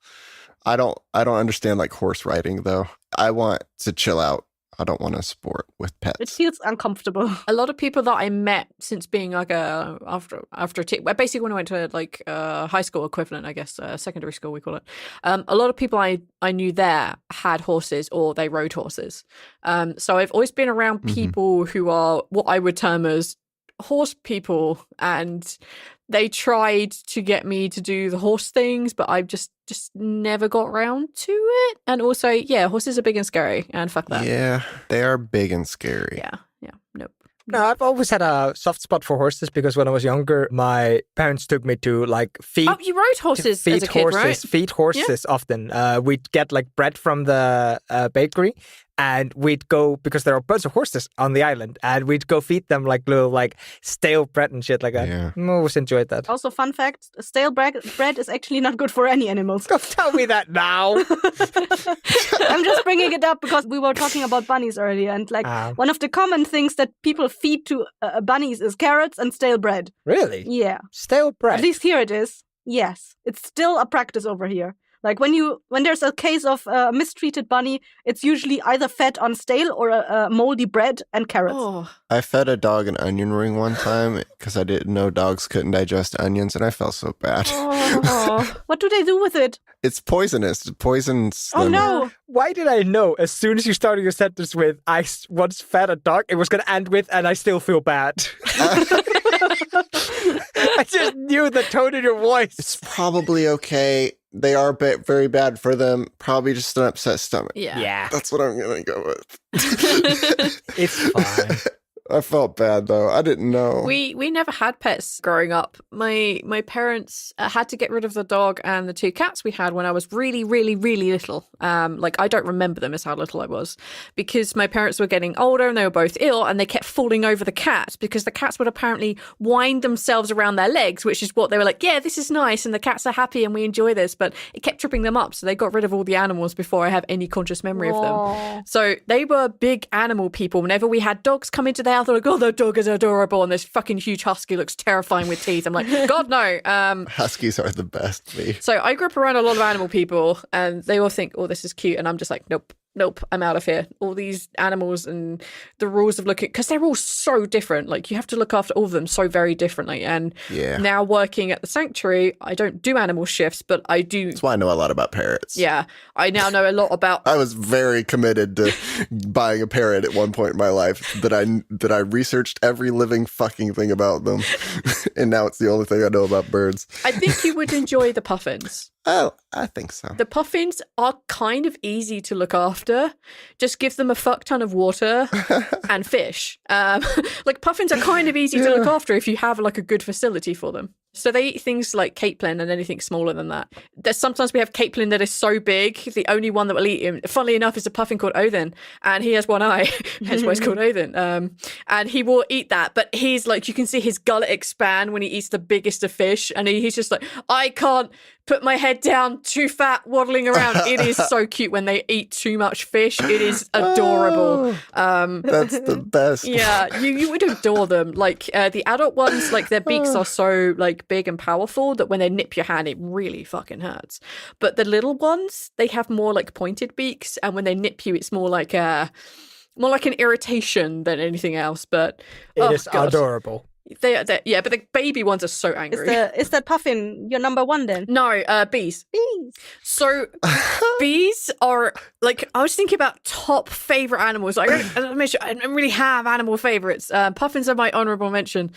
I don't understand like horse riding though. I want to chill out. I don't want to sport with pets. It feels uncomfortable. A lot of people that I met since being like basically when I went to like high school equivalent, I guess, secondary school we call it. A lot of people I knew there had horses or they rode horses. So I've always been around people who are what I would term as horse people, and they tried to get me to do the horse things, but I've just never got around to it. And also, yeah, horses are big and scary, and fuck that. Yeah, they are big and scary. Yeah, nope. No, I've always had a soft spot for horses because when I was younger, my parents took me to like feed. Oh, you rode horses as a kid, horses, right? Feed horses often. We'd get like bread from the bakery, and we'd go because there are a bunch of horses on the island, and we'd go feed them like little like stale bread and shit like that. Yeah. I always enjoyed that. Also, fun fact, stale bread is actually not good for any animals. Don't tell me that now. I'm just bringing it up because we were talking about bunnies earlier, and like one of the common things that people feed to bunnies is carrots and stale bread. Really? Yeah. Stale bread? At least here it is. Yes. It's still a practice over here. Like when there's a case of a mistreated bunny, it's usually either fed on stale or a moldy bread and carrots. Oh. I fed a dog an onion ring one time because I didn't know dogs couldn't digest onions, and I felt so bad. Oh. What do they do with it? It's poisonous. It poisons them. Oh no. Why did I know as soon as you started your sentence with "I once fed a dog," it was going to end with "and I still feel bad"? I just knew the tone in your voice. It's probably okay. They are very bad for them. Probably just an upset stomach. Yeah. That's what I'm going to go with. It's fine. I felt bad, though. I didn't know. We never had pets growing up. My parents had to get rid of the dog and the two cats we had when I was really, really, really little. Like, I don't remember them as how little I was, because my parents were getting older and they were both ill, and they kept falling over the cats because the cats would apparently wind themselves around their legs, which is what they were like, yeah, this is nice, and the cats are happy and we enjoy this, but it kept tripping them up. So they got rid of all the animals before I have any conscious memory of them. So they were big animal people. Whenever we had dogs come into the house, they're like, oh, the dog is adorable, and this fucking huge husky looks terrifying with teeth. I'm like, God, no. Huskies are the best, me. So I grew up around a lot of animal people, and they all think, oh, this is cute, and I'm just like, nope, I'm out of here. All these animals and the rules of looking, because they're all so different. Like, you have to look after all of them so very differently. And now working at the sanctuary, I don't do animal shifts, but I do. That's why I know a lot about parrots. Yeah, I now know a lot about. I was very committed to buying a parrot at one point in my life. That I researched every living fucking thing about them, and now it's the only thing I know about birds. I think you would enjoy the puffins. Oh, I think so. The puffins are kind of easy to look after. Just give them a fuck ton of water and fish. Like, puffins are kind of easy to look after if you have like a good facility for them. So they eat things like capelin and anything smaller than that. Sometimes we have capelin that is so big, the only one that will eat him, funnily enough, is a puffin called Odin, and he has one eye, hence why it's called Odin. And he will eat that, but he's like, you can see his gullet expand when he eats the biggest of fish, and he's just like, I can't put my head down, too fat, waddling around. It is so cute when they eat too much fish. It is adorable. That's the best. Yeah, you would adore them. Like, the adult ones, like, their beaks are so like big and powerful that when they nip your hand, it really fucking hurts. But the little ones, they have more like pointed beaks, and when they nip you, it's more like an irritation than anything else. But it is adorable. They're yeah, but the baby ones are so angry. Is that puffin your number one then? No, bees. So bees are like, I was thinking about top favorite animals. I don't really have animal favorites. Puffins are my honorable mention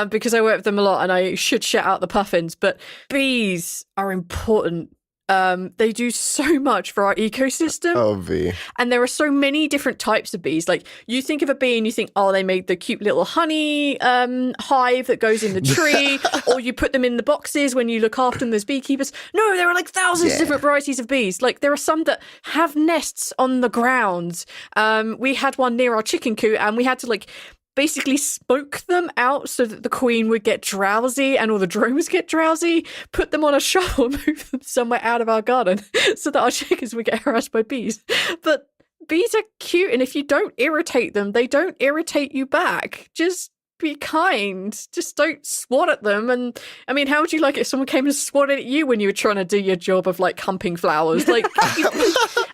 because I work with them a lot, and I should shout out the puffins. But bees are important. They do so much for our ecosystem. Oh, V. And there are so many different types of bees. Like, you think of a bee and you think, oh, they made the cute little honey hive that goes in the tree, or you put them in the boxes when you look after them as beekeepers. No, there are like thousands of different varieties of bees. Like, there are some that have nests on the ground. We had one near our chicken coop, and we had to like basically smoke them out so that the queen would get drowsy and all the drones get drowsy, put them on a shovel and move them somewhere out of our garden so that our chickens would get harassed by bees. But bees are cute, and if you don't irritate them, they don't irritate you back. Just be kind. Just don't swat at them. And I mean, how would you like it if someone came and swatted at you when you were trying to do your job of like humping flowers? Like,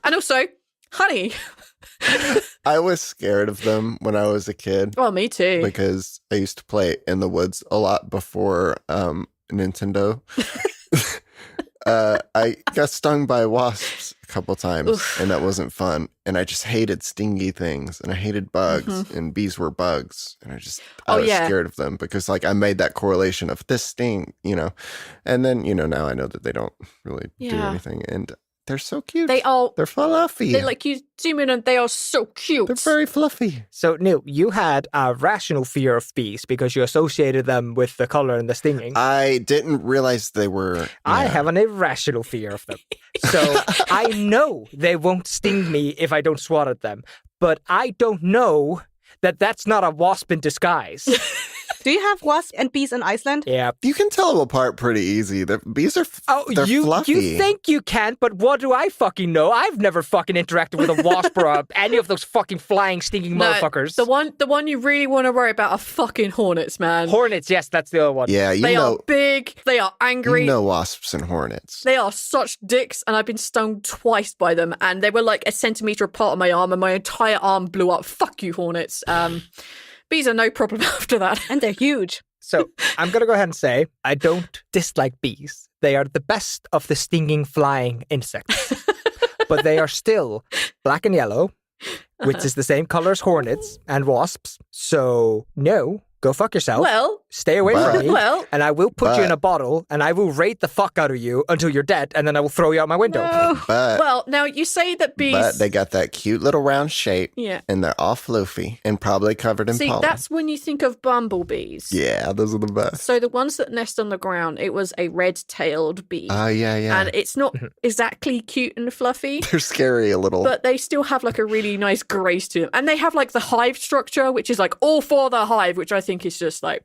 and also honey. I was scared of them when I was a kid. Oh, me too. Because I used to play in the woods a lot before Nintendo. I got stung by wasps a couple times, and that wasn't fun. And I just hated stingy things, and I hated bugs, and bees were bugs, and I was scared of them because, like, I made that correlation of this sting, and then now I know that they don't really do anything, and they're so cute. They're fluffy. They like you zoom in and they are so cute. They're very fluffy. So, Neil, you had a rational fear of bees because you associated them with the color and the stinging. I didn't realize they were... I have an irrational fear of them. So I know they won't sting me if I don't swat at them. But I don't know that that's not a wasp in disguise. Do you have wasps and bees in Iceland? Yeah. You can tell them apart pretty easy. Bees are they're fluffy. You think you can, but what do I fucking know? I've never fucking interacted with a wasp or any of those fucking flying, stinging motherfuckers. The one you really want to worry about are fucking hornets, man. Hornets, yes, that's the other one. Yeah, they are big. They are angry. Wasps and hornets. They are such dicks, and I've been stung twice by them, and they were like a centimetre apart on my arm, and my entire arm blew up. Fuck you, hornets. Bees are no problem after that. And they're huge. So I'm going to go ahead and say I don't dislike bees. They are the best of the stinging flying insects. But they are still black and yellow, which is the same color as hornets and wasps. So no, go fuck yourself. Well, stay away from me. Well, and I will put you in a bottle and I will raid the fuck out of you until you're dead, and then I will throw you out my window. No. But well, now you say that bees. But they got that cute little round shape. Yeah. And they're all floofy and probably covered in pollen. See, that's when you think of bumblebees. Yeah, those are the best. So the ones that nest on the ground, it was a red-tailed bee. Oh, yeah. And it's not exactly cute and fluffy. They're scary a little. But they still have like a really nice grace to them. And they have like the hive structure, which is like all for the hive, which I think is just like,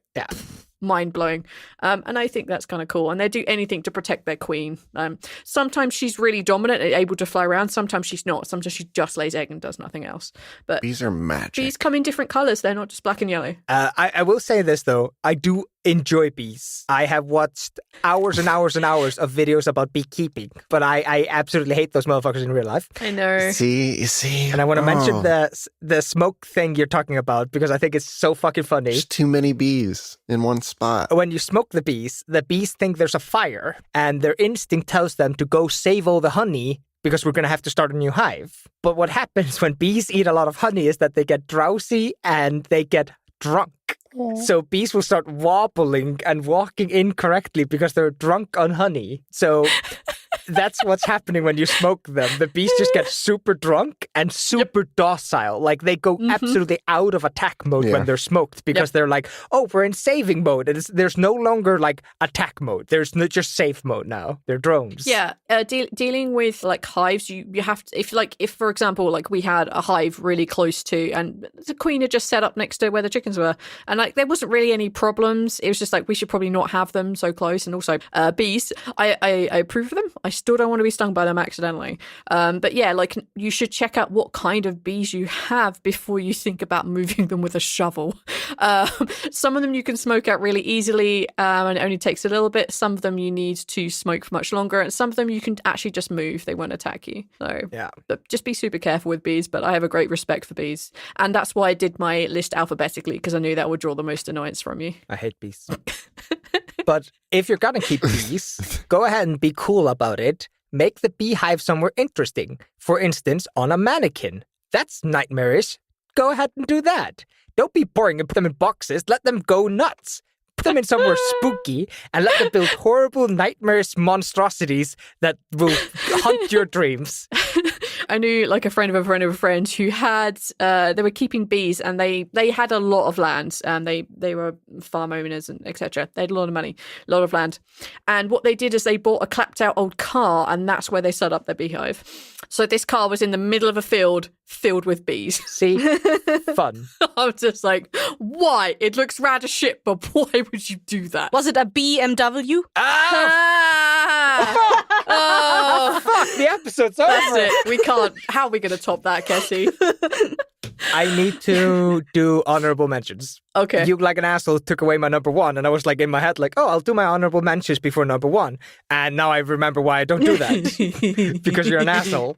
mind-blowing. And I think that's kind of cool. And they do anything to protect their queen. Sometimes she's really dominant and able to fly around. Sometimes she's not. Sometimes she just lays egg and does nothing else. But bees are magic. Bees come in different colours. They're not just black and yellow. I will say this, though. I do enjoy bees. I have watched hours and hours and hours of videos about beekeeping, but I absolutely hate those motherfuckers in real life. I know. See. And I want to mention the smoke thing you're talking about because I think it's so fucking funny. There's too many bees in one spot. When you smoke the bees think there's a fire, and their instinct tells them to go save all the honey because we're going to have to start a new hive. But what happens when bees eat a lot of honey is that they get drowsy and they get drunk. So bees will start wobbling and walking incorrectly because they're drunk on honey. So that's what's happening when you smoke them. The bees just get super drunk and super docile. Like they go absolutely out of attack mode when they're smoked because they're like, oh, we're in saving mode. And there's no longer like attack mode. There's just safe mode now. They're drones. Yeah. Dealing with like hives, you have to, if for example, like we had a hive really close to, and the queen had just set up next to where the chickens were. And like there wasn't really any problems. It was just like we should probably not have them so close. And also bees, I approve of them. I still don't want to be stung by them accidentally. But yeah, like you should check out what kind of bees you have before you think about moving them with a shovel. Some of them you can smoke out really easily and it only takes a little bit. Some of them you need to smoke for much longer, and some of them you can actually just move. They won't attack you. So yeah, but just be super careful with bees. But I have a great respect for bees, and that's why I did my list alphabetically, because I knew that would draw the most annoyance from you. I hate bees. But if you're gonna keep bees, go ahead and be cool about it. Make the beehive somewhere interesting. For instance, on a mannequin. That's nightmarish. Go ahead and do that. Don't be boring and put them in boxes. Let them go nuts. Put them in somewhere spooky and let them build horrible, nightmarish monstrosities that will hunt your dreams. I knew like a friend of a friend who had, they were keeping bees, and they had a lot of land, and they were farm owners and etc. They had a lot of money, a lot of land. And what they did is they bought a clapped out old car, and that's where they set up their beehive. So this car was in the middle of a field filled with bees. See? Fun. I was just like, why? It looks rad as shit, but why would you do that? Was it a BeeMW? Oh, fuck, the episode's over. That's it. We can't. How are we going to top that, Kessie? I need to do honorable mentions. Okay. You, like an asshole, took away my number one, and I was like in my head, like, oh, I'll do my honorable mentions before number one. And now I remember why I don't do that. Because you're an asshole.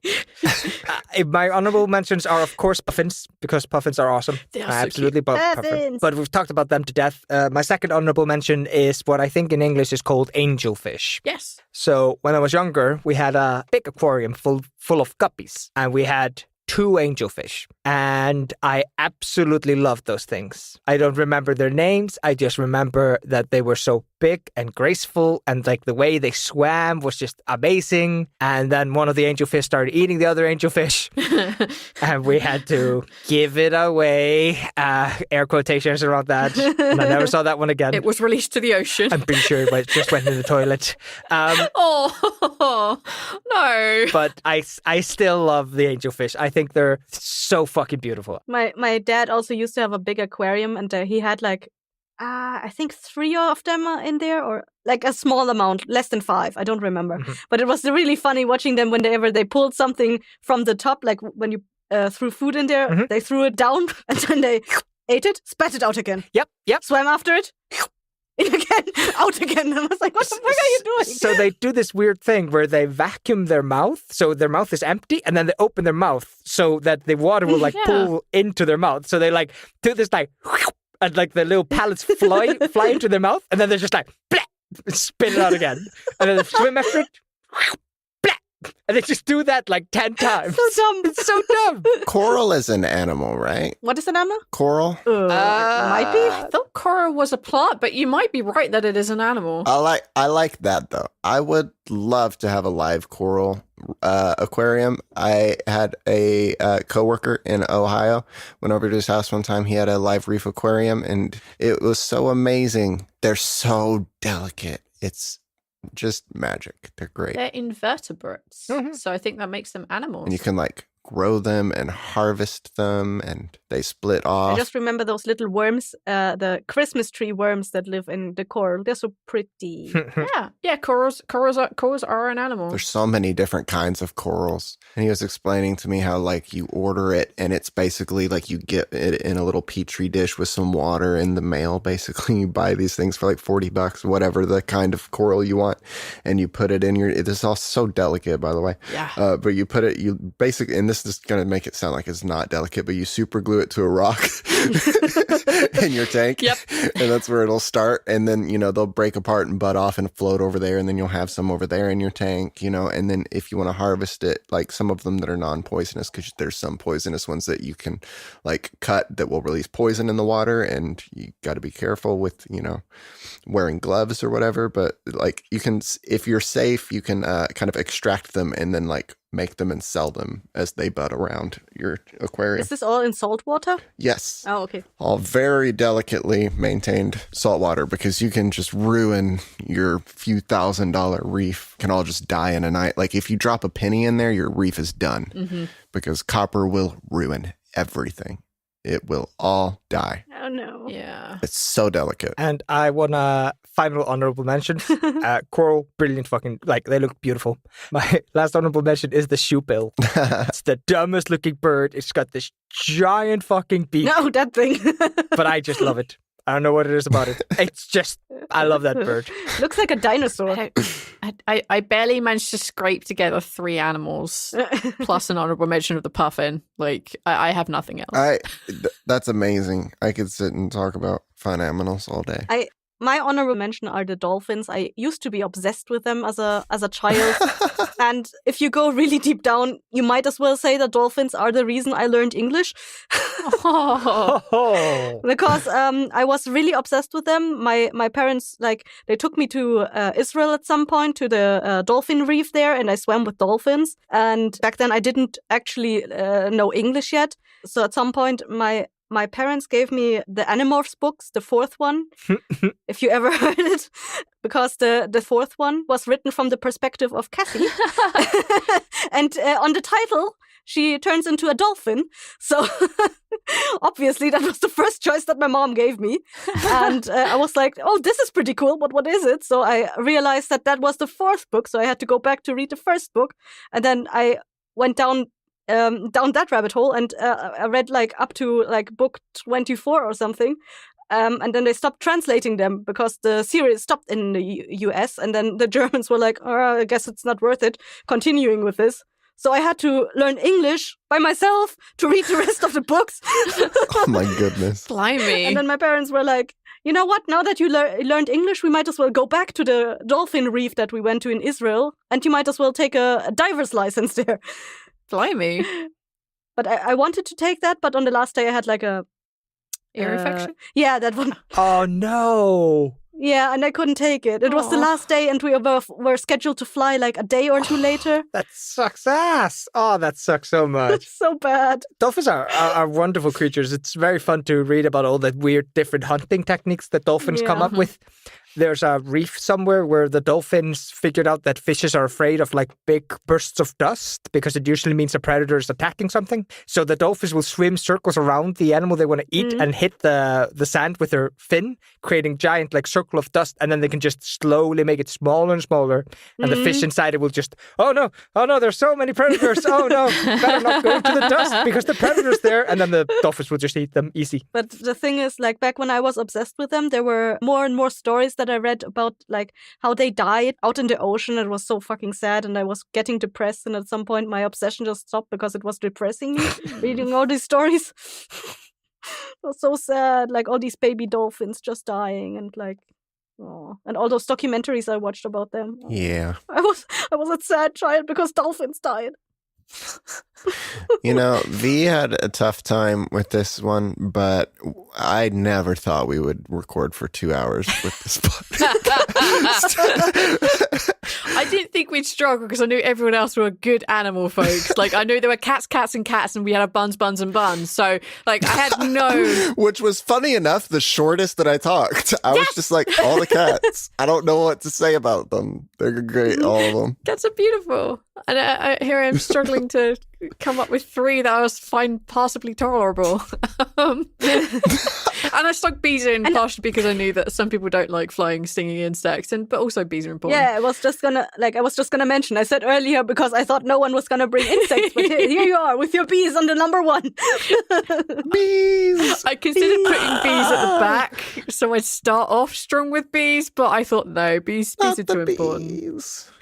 My honorable mentions are, of course, puffins, because puffins are awesome. They are I so absolutely cute. love puffins. But we've talked about them to death. My second honorable mention is what I think in English is called angelfish. Yes. So when I was younger, we had a big aquarium full of guppies, and we had 2 angelfish, and I absolutely loved those things. I don't remember their names. I just remember that they were so big and graceful, and like the way they swam was just amazing. And then one of the angelfish started eating the other angelfish, and we had to give it away. Air quotations around that. And I never saw that one again. It was released to the ocean. I'm pretty sure it just went in the toilet. Oh, no. But I still love the angelfish. I think they're so fucking beautiful. My dad also used to have a big aquarium, and he had like I think 3 of them in there, or like a small amount, less than 5. I don't remember. Mm-hmm. But it was really funny watching them whenever they pulled something from the top, like when you threw food in there, Mm-hmm. they threw it down and then they ate it, spat it out again. Yep. Swam after it, in again, out again. I was like, what the fuck are you doing? So they do this weird thing where they vacuum their mouth, so their mouth is empty, and then they open their mouth so that the water will like pull into their mouth. So they like do this like, and like the little pellets fly into their mouth, and then they're just like, bleh, spit it out again, and then they swim after it. Bleh, and they just do that like 10 times. So dumb. It's so dumb. Coral is an animal, right? What is an animal? Coral? Might be. I thought coral was a plant, but you might be right that it is an animal. I like that though. I would love to have a live coral aquarium. I had a coworker in Ohio. Went over to his house one time. He had a live reef aquarium, and it was so amazing. They're so delicate. It's just magic. They're great. They're invertebrates, so I think that makes them animals. And you can like grow them and harvest them, and they split off. I just remember those little worms, the Christmas tree worms that live in the coral. They're so pretty. yeah. Corals are an animal. There's so many different kinds of corals. And he was explaining to me how like you order it, and it's basically like you get it in a little petri dish with some water in the mail. Basically, you buy these things for like $40, whatever the kind of coral you want, and you put it in your. It is all so delicate, by the way. Yeah. But you put it. You basically, and this is going to make it sound like it's not delicate, but you super glue it to a rock in your tank. Yep. And that's where it'll start. And then, they'll break apart and bud off and float over there. And then you'll have some over there in your tank, and then if you want to harvest it, like some of them that are non-poisonous, because there's some poisonous ones that you can like cut that will release poison in the water. And you got to be careful with, wearing gloves or whatever. But like you can, if you're safe, you can kind of extract them and then like make them and sell them as they bud around your aquarium. Is this all in salt water? Yes. Oh, okay. All very delicately maintained saltwater, because you can just ruin your few $1,000 reef. Can all just die in a night. Like if you drop a penny in there, your reef is done, because copper will ruin everything. It will all die. Oh, no. Yeah. It's so delicate. And I want a final honorable mention. Coral, brilliant fucking, like, they look beautiful. My last honorable mention is the shoebill. It's the dumbest looking bird. It's got this giant fucking beak. No, that thing. But I just love it. I don't know what it is about it. It's just, I love that bird. Looks like a dinosaur. I barely managed to scrape together 3 animals plus an honorable mention of the puffin. Like, I have nothing else. That's amazing. I could sit and talk about fun animals all day. My honorable mention are the dolphins. I used to be obsessed with them as a child. And if you go really deep down, you might as well say that dolphins are the reason I learned English. Because I was really obsessed with them. My parents, like, they took me to Israel at some point, to the dolphin reef there, and I swam with dolphins. And back then I didn't actually know English yet. So at some point my parents gave me the Animorphs books, the 4th one, if you ever heard it, because the 4th one was written from the perspective of Cassie. And on the title, she turns into a dolphin. So obviously that was the first choice that my mom gave me. And I was like, oh, this is pretty cool, but what is it? So I realized that was the 4th book. So I had to go back to read the 1st book. And then I went down down that rabbit hole, and I read like up to like book 24 or something. And then they stopped translating them because the series stopped in the US. And then the Germans were like, I guess it's not worth it continuing with this. So I had to learn English by myself to read the rest of the books. Oh my goodness. Blimey. And then my parents were like, you know what? Now that you learned English, we might as well go back to the dolphin reef that we went to in Israel. And you might as well take a diver's license there. Blimey. But I wanted to take that. But on the last day, I had like a ear infection? Yeah, that one. Oh, no. Yeah, and I couldn't take it. It was the last day, and we were scheduled to fly like a day or two later. That sucks ass. Oh, that sucks so much. It's so bad. Dolphins are wonderful creatures. It's very fun to read about all the weird different hunting techniques that dolphins come up with. There's a reef somewhere where the dolphins figured out that fishes are afraid of like big bursts of dust because it usually means a predator is attacking something. So the dolphins will swim circles around the animal they want to eat and hit the sand with their fin, creating giant like circle of dust, and then they can just slowly make it smaller and smaller. And the fish inside it will just, oh no, there's so many predators. Oh no, better not go to the dust because the predator's there. And then the dolphins will just eat them easy. But the thing is, like back when I was obsessed with them, there were more and more stories that I read about like how they died out in the ocean. It was so fucking sad, and I was getting depressed, and at some point my obsession just stopped because it was depressing me reading all these stories. It was so sad, like all these baby dolphins just dying, and like and all those documentaries I watched about them. Yeah. I was a sad child because dolphins died. You know, V had a tough time with this one, but I never thought we would record for 2 hours with this podcast. I didn't think we'd struggle because I knew everyone else were good animal folks. Like, I knew there were cats, and we had a buns, and buns. So, like, I had no... Which was funny enough, the shortest that I talked. I was just like, all the cats. I don't know what to say about them. They're great, all of them. Cats are beautiful. And here I am struggling to come up with 3 that I was find passably tolerable. And I stuck bees in partially because I knew that some people don't like flying, stinging insects, but also bees are important. Yeah, I was just gonna mention. I said earlier because I thought no one was gonna bring insects, but here you are with your bees on the number 1. Bees. I considered putting bees at the back, so I'd start off strong with bees, but I thought no, bees are too important.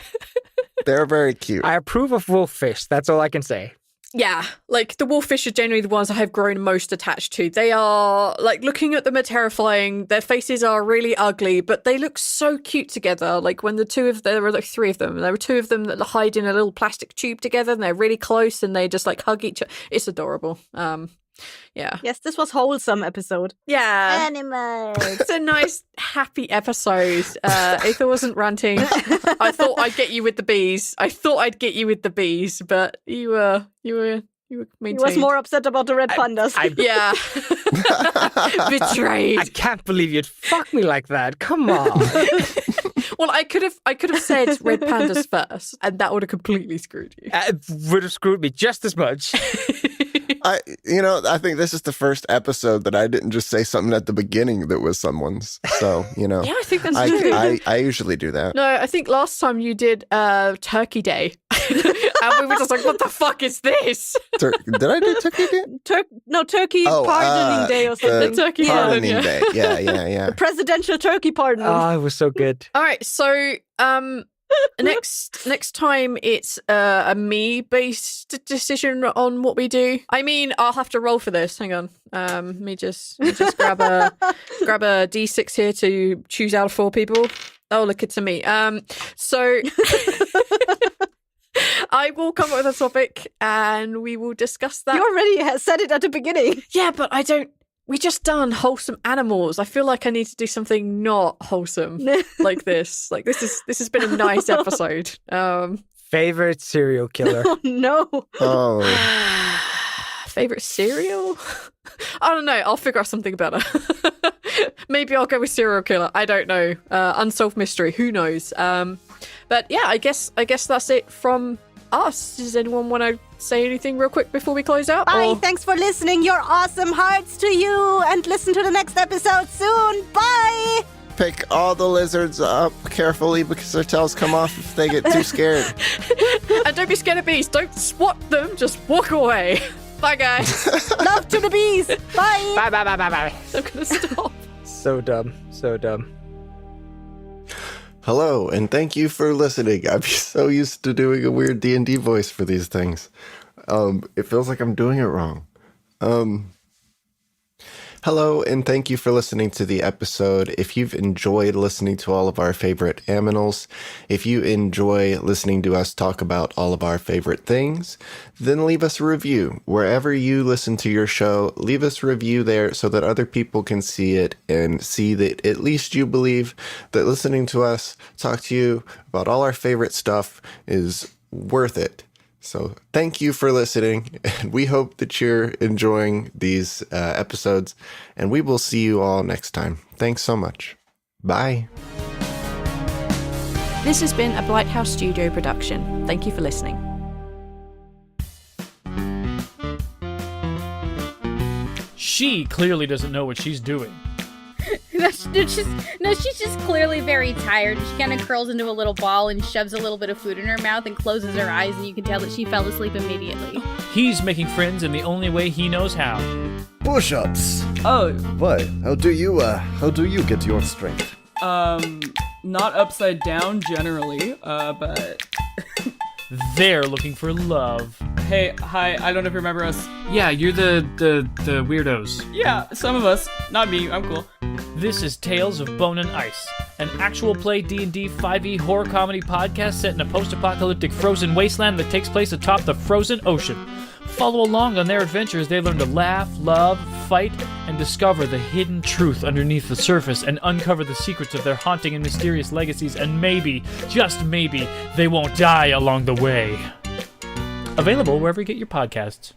They're very cute. I approve of wolfish. That's all I can say. Yeah, like the wolfish are generally the ones I have grown most attached to. They are, like, looking at them are terrifying. Their faces are really ugly, but they look so cute together. Like when there were like 3 of them. There were 2 of them that hide in a little plastic tube together, and they're really close, and they just like hug each other. It's adorable. Yeah. Yes, this was wholesome episode. Yeah. Animals. It's a nice, happy episode. Aether wasn't ranting. I thought I'd get you with the bees. But you were maintained. He was more upset about the red pandas. Yeah. Betrayed. I can't believe you'd fuck me like that. Come on. Well, I could have said red pandas first, and that would have completely screwed you. It would have screwed me just as much. I think this is the first episode that I didn't just say something at the beginning that was someone's. So, Yeah, I think that's true. I usually do that. No, I think last time you did Turkey Day. And we were just like, what the fuck is this? Did I do Turkey Day? Turkey pardoning day or something. Turkey pardoning day. Yeah. The presidential turkey pardon. Oh, it was so good. All right, so next time it's a me-based decision on what we do. I mean, I'll have to roll for this. Hang on. Let me just grab a D6 here to choose out of 4 people. Oh, look, it's a me. So I will come up with a topic and we will discuss that. You already said it at the beginning. Yeah, but I don't. We just done wholesome animals. I feel like I need to do something not wholesome like this. Like this has been a nice episode. Favorite serial killer? Oh, no. Oh. Favorite cereal? I don't know. I'll figure out something better. Maybe I'll go with serial killer. I don't know. Unsolved mystery. Who knows? But yeah, I guess that's it from us. Does anyone want to say anything real quick before we close out? Bye. Thanks for listening. Your awesome hearts to you. And listen to the next episode soon. Bye. pick all the lizards up carefully because their tails come off if they get too scared. And don't be scared of bees. Don't swat them. Just walk away. Bye, guys. Love to the bees. Bye. Bye, bye, bye, bye, bye. I'm gonna stop. So dumb. So dumb. Hello, and thank you for listening. I'm so used to doing a weird D&D voice for these things. It feels like I'm doing it wrong. Hello, and thank you for listening to the episode. If you've enjoyed listening to all of our favorite aminals, if you enjoy listening to us talk about all of our favorite things, then leave us a review. Wherever you listen to your show, leave us a review there so that other people can see it and see that at least you believe that listening to us talk to you about all our favorite stuff is worth it. So thank you for listening, and we hope that you're enjoying these episodes, and we will see you all next time. Thanks so much. Bye. This has been a Blighthouse Studio production. Thank you for listening. She clearly doesn't know what she's doing. She's just clearly very tired. She kind of curls into a little ball and shoves a little bit of food in her mouth and closes her eyes, and you can tell that she fell asleep immediately. He's making friends in the only way he knows how. Push-ups. Oh, Why? How do you get your strength? not upside down generally, but... They're looking for love. Hey, hi, I don't know if you remember us. Yeah, you're the weirdos. Yeah, some of us. Not me, I'm cool. This is Tales of Bone and Ice, an actual play D&D 5e horror comedy podcast set in a post-apocalyptic frozen wasteland that takes place atop the frozen ocean. Follow along on their adventures. They learn to laugh, love, fight, and discover the hidden truth underneath the surface and uncover the secrets of their haunting and mysterious legacies, and maybe, just maybe, they won't die along the way. Available wherever you get your podcasts.